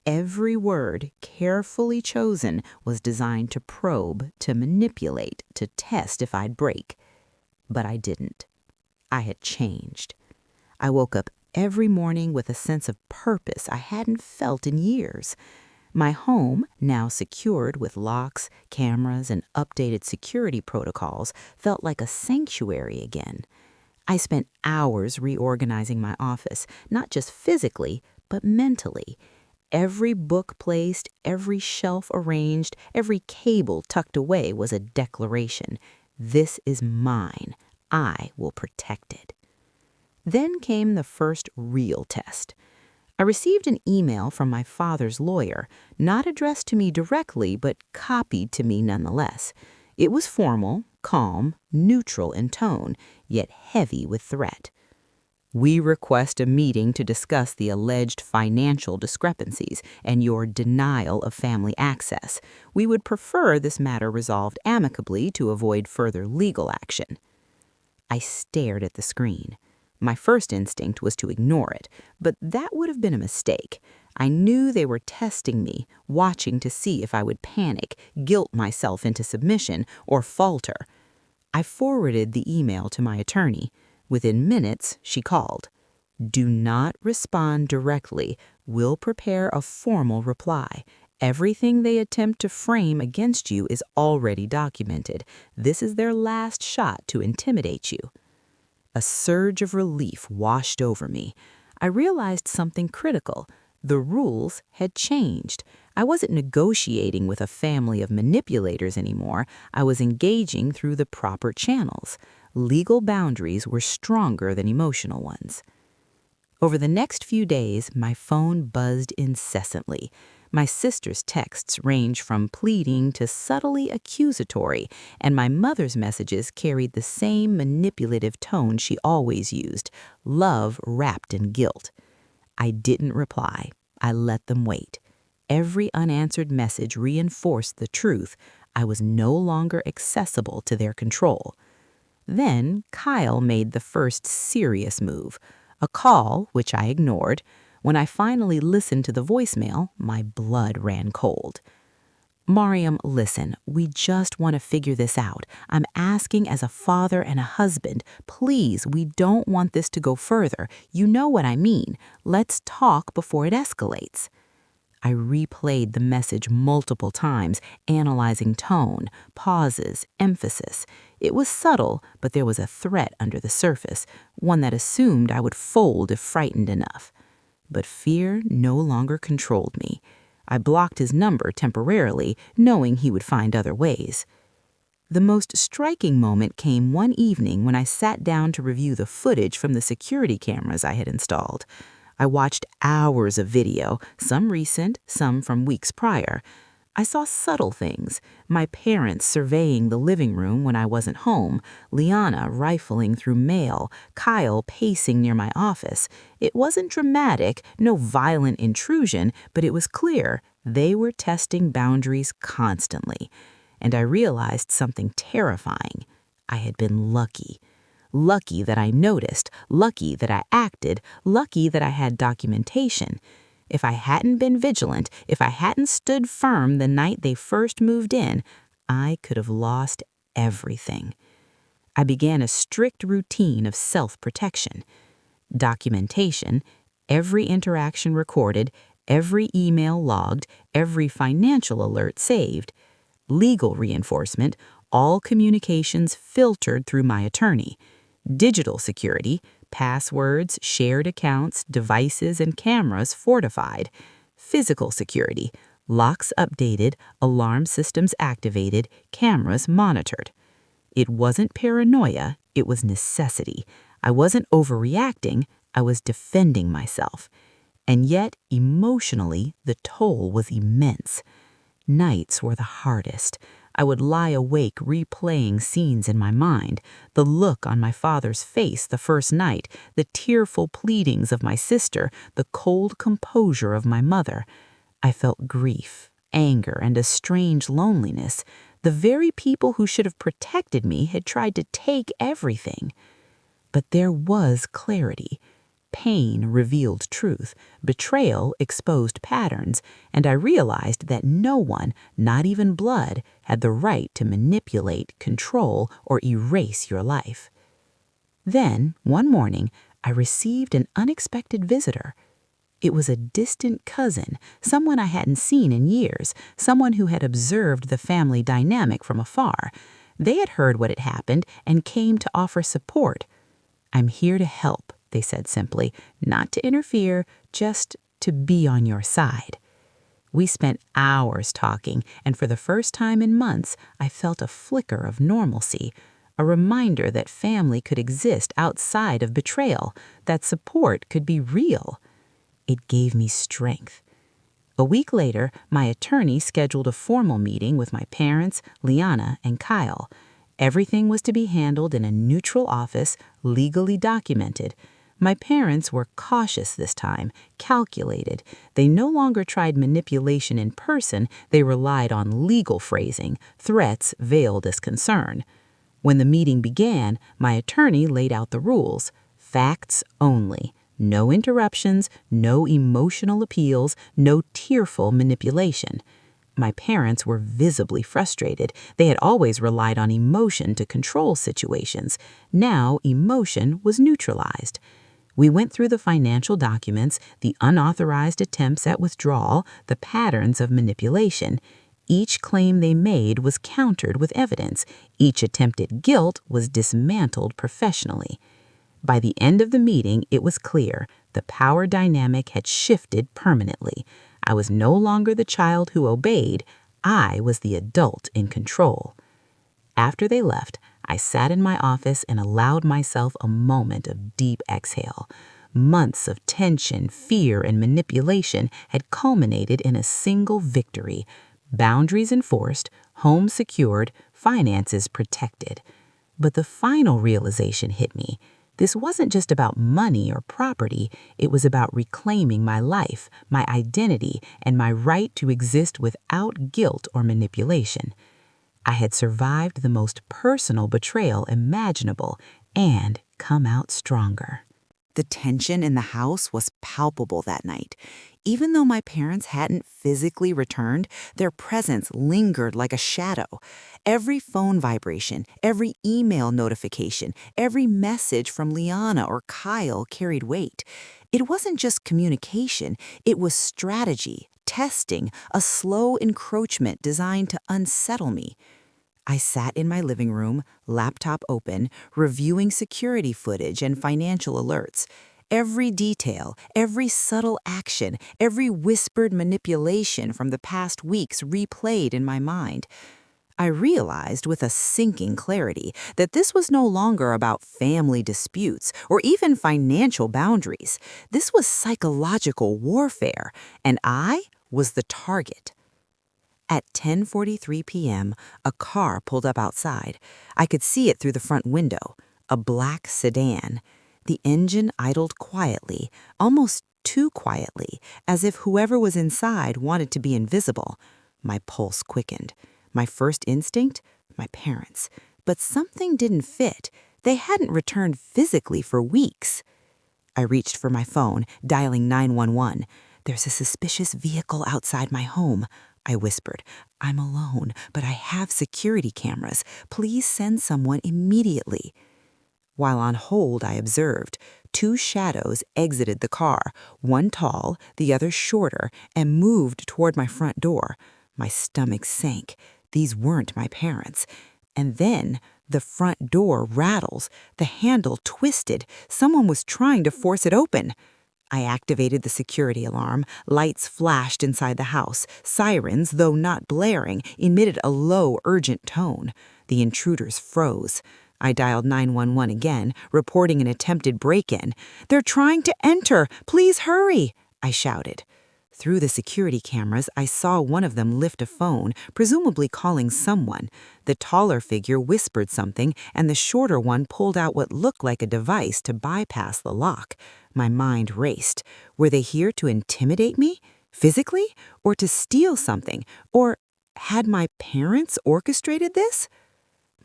Every word, carefully chosen, was designed to probe, to manipulate, to test if I'd break. But I didn't. I had changed. I woke up every morning with a sense of purpose I hadn't felt in years. My home, now secured with locks, cameras, and updated security protocols, felt like a sanctuary again. I spent hours reorganizing my office, not just physically, but mentally. Every book placed, every shelf arranged, every cable tucked away was a declaration. This is mine. I will protect it. Then came the first real test. I received an email from my father's lawyer, not addressed to me directly, but copied to me nonetheless. It was formal, calm, neutral in tone, yet heavy with threat. We request a meeting to discuss the alleged financial discrepancies and your denial of family access. We would prefer this matter resolved amicably to avoid further legal action. I stared at the screen. My first instinct was to ignore it, but that would have been a mistake. I knew they were testing me, watching to see if I would panic, guilt myself into submission, or falter. I forwarded the email to my attorney. Within minutes, she called. Do not respond directly. We'll prepare a formal reply. Everything they attempt to frame against you is already documented. This is their last shot to intimidate you. A surge of relief washed over me. I realized something critical. The rules had changed. I wasn't negotiating with a family of manipulators anymore. I was engaging through the proper channels. Legal boundaries were stronger than emotional ones. Over the next few days, my phone buzzed incessantly. My sister's texts ranged from pleading to subtly accusatory, and my mother's messages carried the same manipulative tone she always used, love wrapped in guilt. I didn't reply. I let them wait. Every unanswered message reinforced the truth. I was no longer accessible to their control. Then Kyle made the first serious move, a call, which I ignored. When I finally listened to the voicemail, my blood ran cold. Mariam, listen, we just want to figure this out. I'm asking as a father and a husband. Please, we don't want this to go further. You know what I mean. Let's talk before it escalates. I replayed the message multiple times, analyzing tone, pauses, emphasis. It was subtle, but there was a threat under the surface, one that assumed I would fold if frightened enough. But fear no longer controlled me. I blocked his number temporarily, knowing he would find other ways. The most striking moment came one evening when I sat down to review the footage from the security cameras I had installed. I watched hours of video, some recent, some from weeks prior. I saw subtle things, my parents surveying the living room when I wasn't home, Liana rifling through mail, Kyle pacing near my office. It wasn't dramatic, no violent intrusion, but it was clear they were testing boundaries constantly. And I realized something terrifying. I had been lucky. Lucky that I noticed, lucky that I acted, lucky that I had documentation. If I hadn't been vigilant, if I hadn't stood firm the night they first moved in, I could have lost everything. I began a strict routine of self-protection. Documentation, every interaction recorded, every email logged, every financial alert saved. Legal reinforcement, all communications filtered through my attorney. Digital security, passwords, shared accounts, devices, and cameras fortified. Physical security, locks updated, alarm systems activated, cameras monitored. It wasn't paranoia, it was necessity. I wasn't overreacting, I was defending myself. And yet, emotionally, the toll was immense. Nights were the hardest. I would lie awake replaying scenes in my mind, the look on my father's face the first night, the tearful pleadings of my sister, the cold composure of my mother. I felt grief, anger, and a strange loneliness. The very people who should have protected me had tried to take everything. But there was clarity. Pain revealed truth, betrayal exposed patterns, and I realized that no one, not even blood, had the right to manipulate, control, or erase your life. Then, one morning, I received an unexpected visitor. It was a distant cousin, someone I hadn't seen in years, someone who had observed the family dynamic from afar. They had heard what had happened and came to offer support. "I'm here to help," they said simply, "not to interfere, just to be on your side." We spent hours talking, and for the first time in months, I felt a flicker of normalcy, a reminder that family could exist outside of betrayal, that support could be real. It gave me strength. A week later, my attorney scheduled a formal meeting with my parents, Liana, and Kyle. Everything was to be handled in a neutral office, legally documented. My parents were cautious this time, calculated. They no longer tried manipulation in person, they relied on legal phrasing, threats veiled as concern. When the meeting began, my attorney laid out the rules. Facts only. No interruptions, no emotional appeals, no tearful manipulation. My parents were visibly frustrated. They had always relied on emotion to control situations. Now emotion was neutralized. We went through the financial documents, the unauthorized attempts at withdrawal, the patterns of manipulation. Each claim they made was countered with evidence. Each attempted guilt was dismantled professionally. By the end of the meeting, it was clear the power dynamic had shifted permanently. I was no longer the child who obeyed. I was the adult in control. After they left, I sat in my office and allowed myself a moment of deep exhale. Months of tension, fear, and manipulation had culminated in a single victory. Boundaries enforced, home secured, finances protected. But the final realization hit me. This wasn't just about money or property. It was about reclaiming my life, my identity, and my right to exist without guilt or manipulation. I had survived the most personal betrayal imaginable and come out stronger. The tension in the house was palpable that night. Even though my parents hadn't physically returned, their presence lingered like a shadow. Every phone vibration, every email notification, every message from Liana or Kyle carried weight. It wasn't just communication, it was strategy, testing, a slow encroachment designed to unsettle me. I sat in my living room, laptop open, reviewing security footage and financial alerts. Every detail, every subtle action, every whispered manipulation from the past weeks replayed in my mind. I realized with a sinking clarity that this was no longer about family disputes or even financial boundaries. This was psychological warfare, and I was the target. At 10:43 p.m., a car pulled up outside. I could see it through the front window, a black sedan. The engine idled quietly, almost too quietly, as if whoever was inside wanted to be invisible. My pulse quickened. My first instinct? My parents. But something didn't fit. They hadn't returned physically for weeks. I reached for my phone, dialing 911. "There's a suspicious vehicle outside my home," I whispered. "I'm alone, but I have security cameras. Please send someone immediately." While on hold, I observed. 2 shadows exited the car, one tall, the other shorter, and moved toward my front door. My stomach sank. These weren't my parents. And then the front door rattles. The handle twisted. Someone was trying to force it open. I activated the security alarm. Lights flashed inside the house. Sirens, though not blaring, emitted a low, urgent tone. The intruders froze. I dialed 911 again, reporting an attempted break-in. "They're trying to enter! Please hurry!" I shouted. Through the security cameras, I saw one of them lift a phone, presumably calling someone. The taller figure whispered something, and the shorter one pulled out what looked like a device to bypass the lock. My mind raced. Were they here to intimidate me? Physically? Or to steal something? Or had my parents orchestrated this?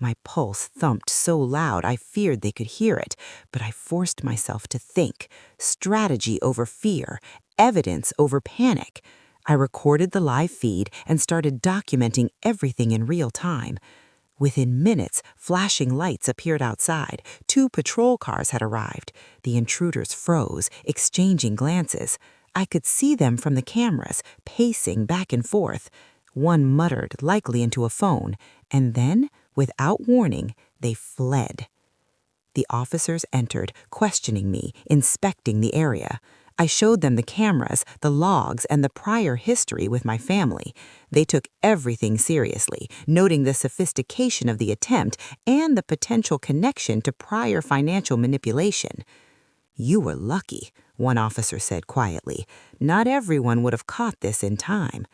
My pulse thumped so loud I feared they could hear it, but I forced myself to think. Strategy over fear, evidence over panic. I recorded the live feed and started documenting everything in real time. Within minutes, flashing lights appeared outside. 2 patrol cars had arrived. The intruders froze, exchanging glances. I could see them from the cameras, pacing back and forth. One muttered, likely into a phone, and then, without warning, they fled. The officers entered, questioning me, inspecting the area. I showed them the cameras, the logs, and the prior history with my family. They took everything seriously, noting the sophistication of the attempt and the potential connection to prior financial manipulation. "You were lucky," one officer said quietly. "Not everyone would have caught this in time."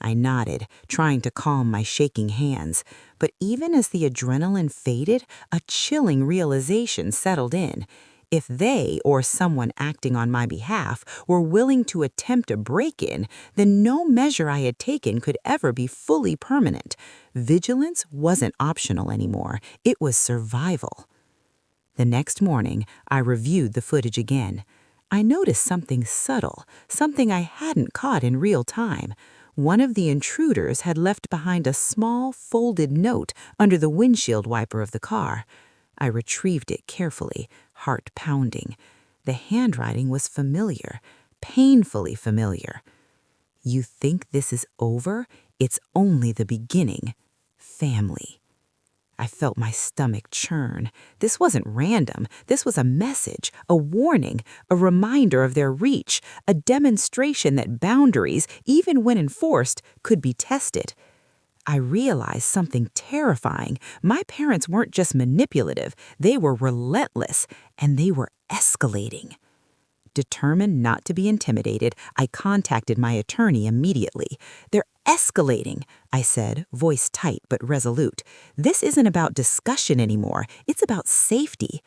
I nodded, trying to calm my shaking hands, but even as the adrenaline faded, a chilling realization settled in. If they, or someone acting on my behalf, were willing to attempt a break-in, then no measure I had taken could ever be fully permanent. Vigilance wasn't optional anymore. It was survival. The next morning, I reviewed the footage again. I noticed something subtle, something I hadn't caught in real time. One of the intruders had left behind a small, folded note under the windshield wiper of the car. I retrieved it carefully, heart pounding. The handwriting was familiar, painfully familiar. "You think this is over? It's only the beginning. Family." I felt my stomach churn. This wasn't random. This was a message, a warning, a reminder of their reach, a demonstration that boundaries, even when enforced, could be tested. I realized something terrifying. My parents weren't just manipulative, they were relentless, and they were escalating. Determined not to be intimidated, I contacted my attorney immediately. "They're escalating," I said, voice tight but resolute. "This isn't about discussion anymore. It's about safety."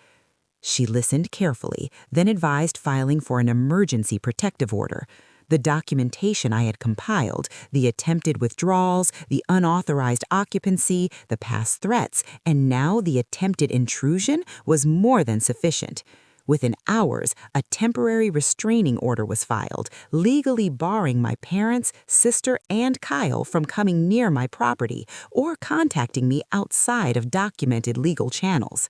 She listened carefully, then advised filing for an emergency protective order. The documentation I had compiled, the attempted withdrawals, the unauthorized occupancy, the past threats, and now the attempted intrusion was more than sufficient. Within hours, a temporary restraining order was filed, legally barring my parents, sister, and Kyle from coming near my property or contacting me outside of documented legal channels.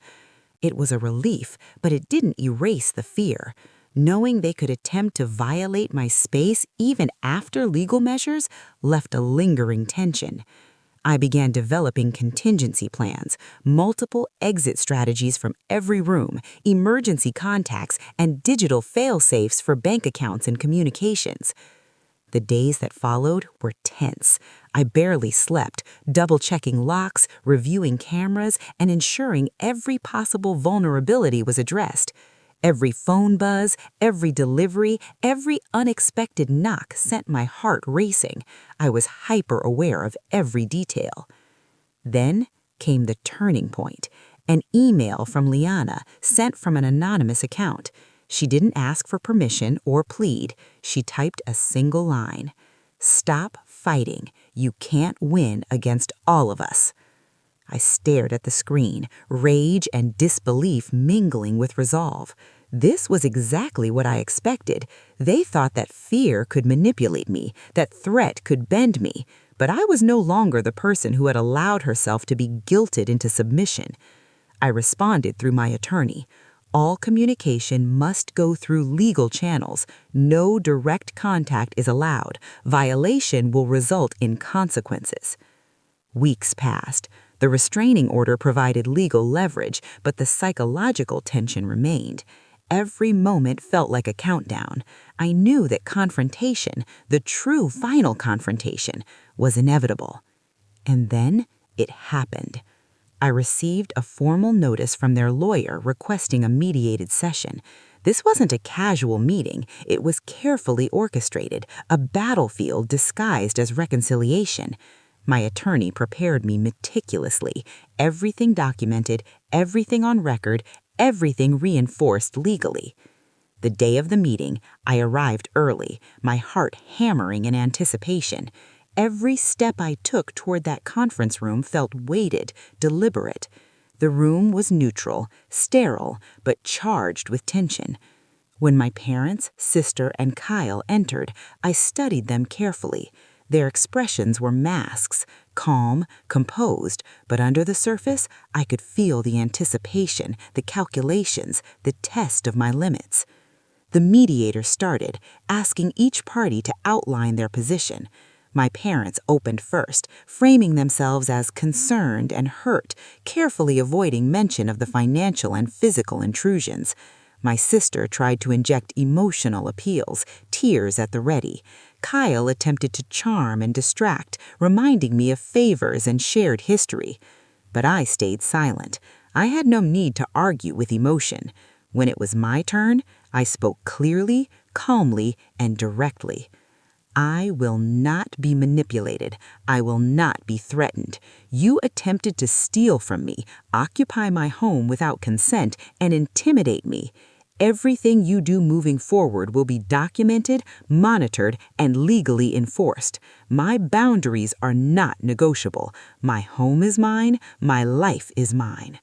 It was a relief, but it didn't erase the fear. Knowing they could attempt to violate my space even after legal measures left a lingering tension. I began developing contingency plans, multiple exit strategies from every room, emergency contacts, and digital fail-safes for bank accounts and communications. The days that followed were tense. I barely slept, double-checking locks, reviewing cameras, and ensuring every possible vulnerability was addressed. Every phone buzz, every delivery, every unexpected knock sent my heart racing. I was hyper-aware of every detail. Then came the turning point. An email from Liana sent from an anonymous account. She didn't ask for permission or plead. She typed a single line. "Stop fighting. You can't win against all of us." I stared at the screen, rage and disbelief mingling with resolve. This was exactly what I expected. They thought that fear could manipulate me, that threat could bend me, but I was no longer the person who had allowed herself to be guilted into submission. I responded through my attorney. All communication must go through legal channels. No direct contact is allowed. Violation will result in consequences. Weeks passed. The restraining order provided legal leverage, but the psychological tension remained. Every moment felt like a countdown. I knew that confrontation, the true final confrontation, was inevitable. And then it happened. I received a formal notice from their lawyer requesting a mediated session. This wasn't a casual meeting. It was carefully orchestrated, a battlefield disguised as reconciliation. My attorney prepared me meticulously, everything documented, everything on record, everything reinforced legally. The day of the meeting, I arrived early, my heart hammering in anticipation. Every step I took toward that conference room felt weighted, deliberate. The room was neutral, sterile, but charged with tension. When my parents, sister, and Kyle entered, I studied them carefully. Their expressions were masks, calm, composed, but under the surface, I could feel the anticipation, the calculations, the test of my limits. The mediator started, asking each party to outline their position. My parents opened first, framing themselves as concerned and hurt, carefully avoiding mention of the financial and physical intrusions. My sister tried to inject emotional appeals, tears at the ready. Kyle attempted to charm and distract, reminding me of favors and shared history. But I stayed silent. I had no need to argue with emotion. When it was my turn, I spoke clearly, calmly, and directly. I will not be manipulated. I will not be threatened. You attempted to steal from me, occupy my home without consent, and intimidate me. Everything you do moving forward will be documented, monitored, and legally enforced. My boundaries are not negotiable. My home is mine. My life is mine.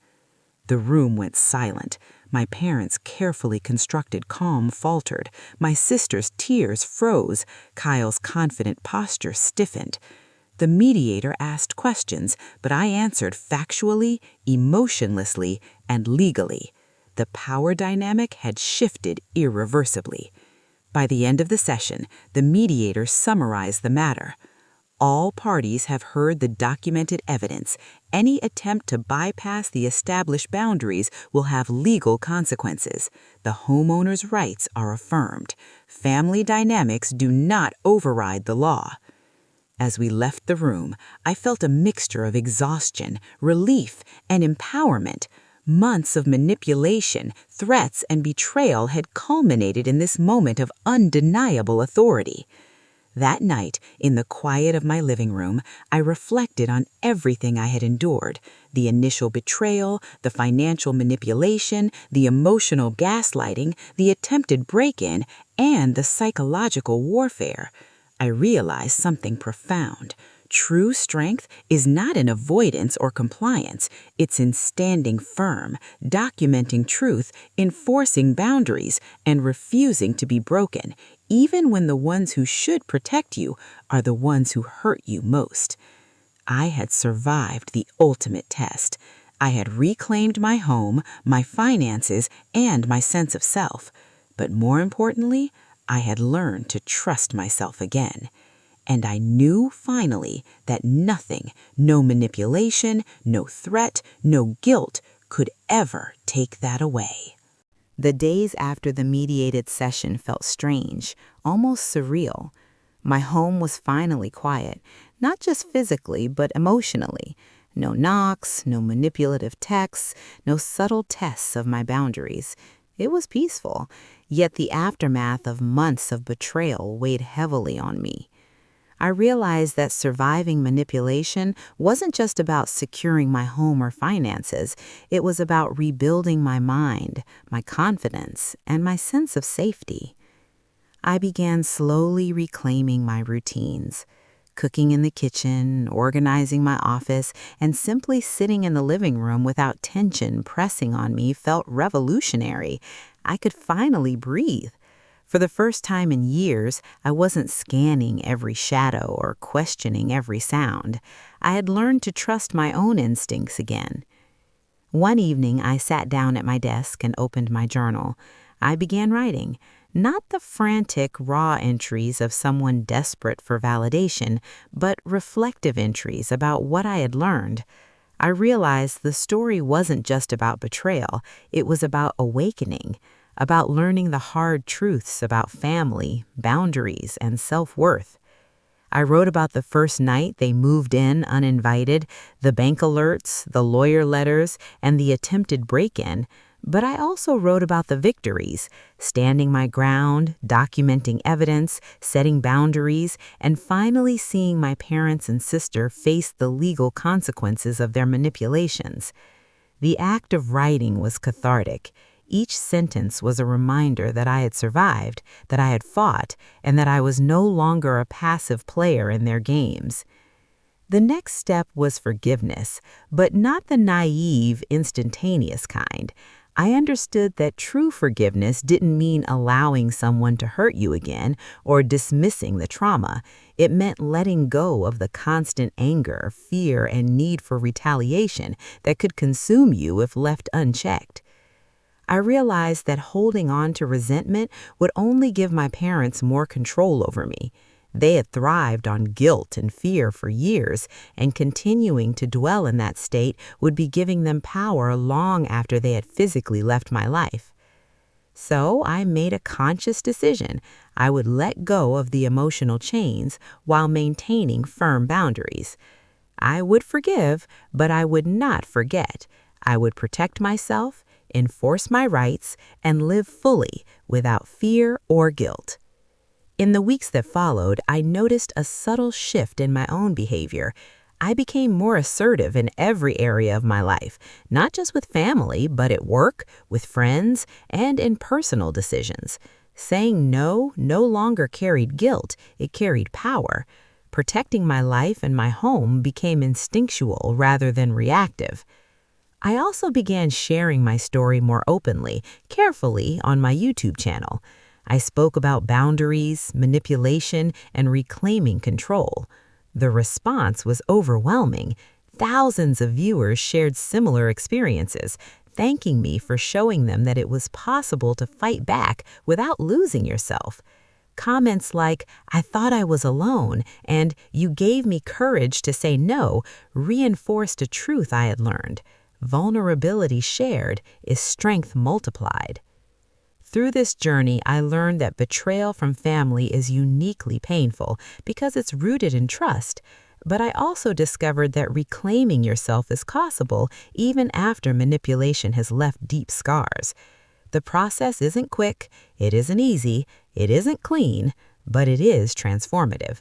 The room went silent. My parents' carefully constructed calm faltered. My sister's tears froze. Kyle's confident posture stiffened. The mediator asked questions, but I answered factually, emotionlessly, and legally. The power dynamic had shifted irreversibly. By the end of the session, the mediator summarized the matter. All parties have heard the documented evidence. Any attempt to bypass the established boundaries will have legal consequences. The homeowner's rights are affirmed. Family dynamics do not override the law. As we left the room, I felt a mixture of exhaustion, relief, and empowerment. Months of manipulation, threats, and betrayal had culminated in this moment of undeniable authority. That night, in the quiet of my living room, I reflected on everything I had endured: the initial betrayal, the financial manipulation, the emotional gaslighting, the attempted break-in, and the psychological warfare. I realized something profound. True strength is not in avoidance or compliance. It's in standing firm, documenting truth, enforcing boundaries, and refusing to be broken, even when the ones who should protect you are the ones who hurt you most. I had survived the ultimate test. I had reclaimed my home, my finances, and my sense of self. But more importantly, I had learned to trust myself again. And I knew finally that nothing, no manipulation, no threat, no guilt could ever take that away. The days after the mediated session felt strange, almost surreal. My home was finally quiet, not just physically, but emotionally. No knocks, no manipulative texts, no subtle tests of my boundaries. It was peaceful, yet the aftermath of months of betrayal weighed heavily on me. I realized that surviving manipulation wasn't just about securing my home or finances. It was about rebuilding my mind, my confidence, and my sense of safety. I began slowly reclaiming my routines. Cooking in the kitchen, organizing my office, and simply sitting in the living room without tension pressing on me felt revolutionary. I could finally breathe. For the first time in years, I wasn't scanning every shadow or questioning every sound. I had learned to trust my own instincts again. One evening, I sat down at my desk and opened my journal. I began writing, not the frantic, raw entries of someone desperate for validation, but reflective entries about what I had learned. I realized the story wasn't just about betrayal, it was about awakening, about learning the hard truths about family, boundaries, and self-worth. I wrote about the first night they moved in uninvited, the bank alerts, the lawyer letters, and the attempted break-in, but I also wrote about the victories, standing my ground, documenting evidence, setting boundaries, and finally seeing my parents and sister face the legal consequences of their manipulations. The act of writing was cathartic. Each sentence was a reminder that I had survived, that I had fought, and that I was no longer a passive player in their games. The next step was forgiveness, but not the naive, instantaneous kind. I understood that true forgiveness didn't mean allowing someone to hurt you again or dismissing the trauma. It meant letting go of the constant anger, fear, and need for retaliation that could consume you if left unchecked. I realized that holding on to resentment would only give my parents more control over me. They had thrived on guilt and fear for years, and continuing to dwell in that state would be giving them power long after they had physically left my life. So I made a conscious decision. I would let go of the emotional chains while maintaining firm boundaries. I would forgive, but I would not forget. I would protect myself, enforce my rights, and live fully without fear or guilt. In the weeks that followed, I noticed a subtle shift in my own behavior. I became more assertive in every area of my life, not just with family, but at work, with friends, and in personal decisions. Saying no longer carried guilt, it carried power. Protecting my life and my home became instinctual rather than reactive. I also began sharing my story more openly, carefully on my YouTube channel. I spoke about boundaries, manipulation, and reclaiming control. The response was overwhelming. Thousands of viewers shared similar experiences, thanking me for showing them that it was possible to fight back without losing yourself. Comments like, "I thought I was alone," and "You gave me courage to say no," reinforced a truth I had learned. Vulnerability shared is strength multiplied. Through this journey, I learned that betrayal from family is uniquely painful because it's rooted in trust. But I also discovered that reclaiming yourself is possible even after manipulation has left deep scars. The process isn't quick, it isn't easy, it isn't clean, but it is transformative.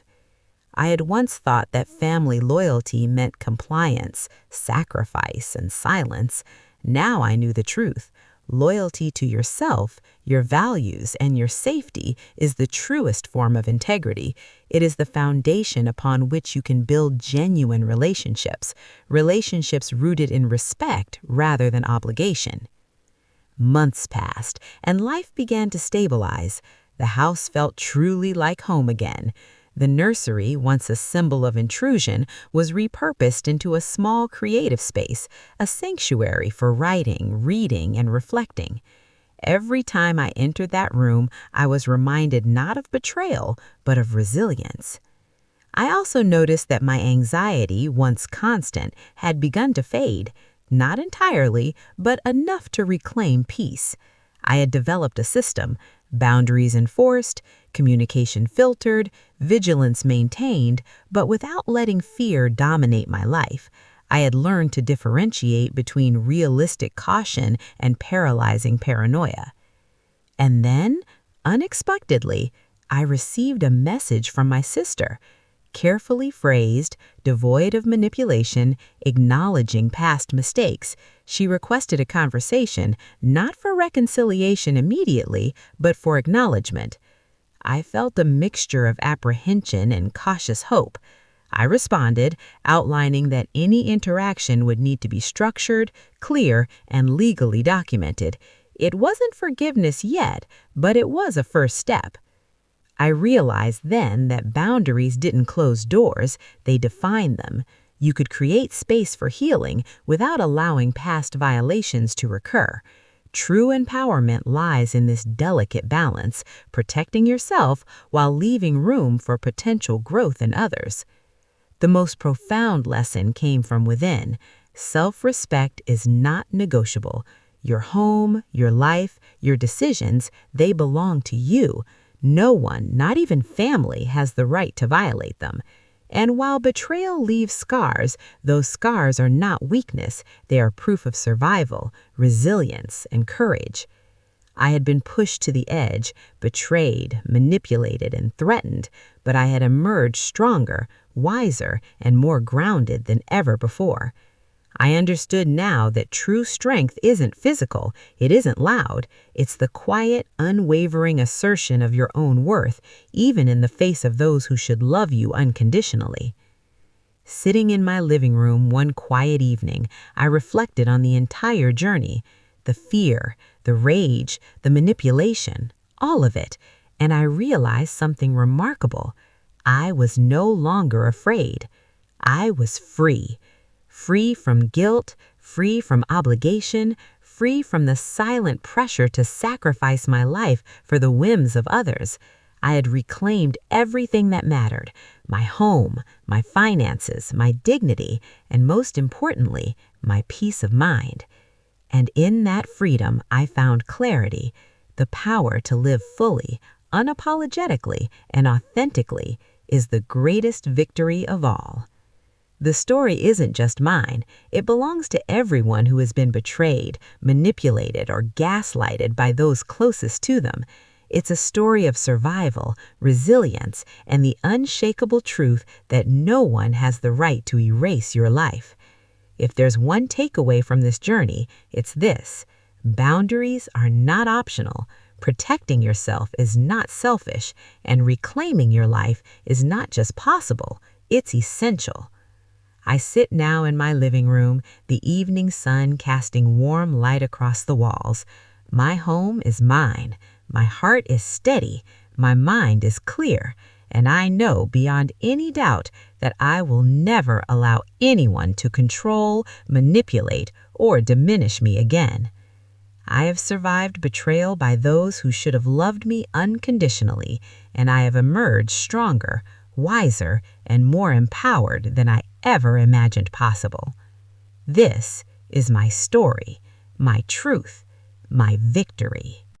I had once thought that family loyalty meant compliance, sacrifice, and silence. Now I knew the truth. Loyalty to yourself, your values, and your safety is the truest form of integrity. It is the foundation upon which you can build genuine relationships, relationships rooted in respect rather than obligation. Months passed, and life began to stabilize. The house felt truly like home again. The nursery, once a symbol of intrusion, was repurposed into a small creative space, a sanctuary for writing, reading, and reflecting. Every time I entered that room, I was reminded not of betrayal, but of resilience. I also noticed that my anxiety, once constant, had begun to fade, not entirely, but enough to reclaim peace. I had developed a system, boundaries enforced, communication filtered, vigilance maintained, but without letting fear dominate my life. I had learned to differentiate between realistic caution and paralyzing paranoia. And then, unexpectedly, I received a message from my sister. Carefully phrased, devoid of manipulation, acknowledging past mistakes, she requested a conversation, not for reconciliation immediately, but for acknowledgement. I felt a mixture of apprehension and cautious hope. I responded, outlining that any interaction would need to be structured, clear, and legally documented. It wasn't forgiveness yet, but it was a first step. I realized then that boundaries didn't close doors, they defined them. You could create space for healing without allowing past violations to recur. True empowerment lies in this delicate balance, protecting yourself while leaving room for potential growth in others. The most profound lesson came from within. Self-respect is not negotiable. Your home, your life, your decisions, they belong to you. No one, not even family, has the right to violate them. And while betrayal leaves scars, those scars are not weakness. They are proof of survival, resilience, and courage. I had been pushed to the edge, betrayed, manipulated, and threatened, but I had emerged stronger, wiser, and more grounded than ever before. I understood now that true strength isn't physical, it isn't loud. It's the quiet, unwavering assertion of your own worth, even in the face of those who should love you unconditionally. Sitting in my living room one quiet evening, I reflected on the entire journey, the fear, the rage, the manipulation, all of it, and I realized something remarkable. I was no longer afraid. I was free. Free from guilt, free from obligation, free from the silent pressure to sacrifice my life for the whims of others. I had reclaimed everything that mattered, my home, my finances, my dignity, and most importantly, my peace of mind. And in that freedom, I found clarity, the power to live fully, unapologetically, and authentically is the greatest victory of all. The story isn't just mine. It belongs to everyone who has been betrayed, manipulated, or gaslighted by those closest to them. It's a story of survival, resilience, and the unshakable truth that no one has the right to erase your life. If there's one takeaway from this journey, it's this: boundaries are not optional, protecting yourself is not selfish, and reclaiming your life is not just possible, it's essential. I sit now in my living room, the evening sun casting warm light across the walls. My home is mine, my heart is steady, my mind is clear, and I know beyond any doubt that I will never allow anyone to control, manipulate, or diminish me again. I have survived betrayal by those who should have loved me unconditionally, and I have emerged stronger, wiser, and more empowered than I ever imagined possible. This is my story, my truth, my victory.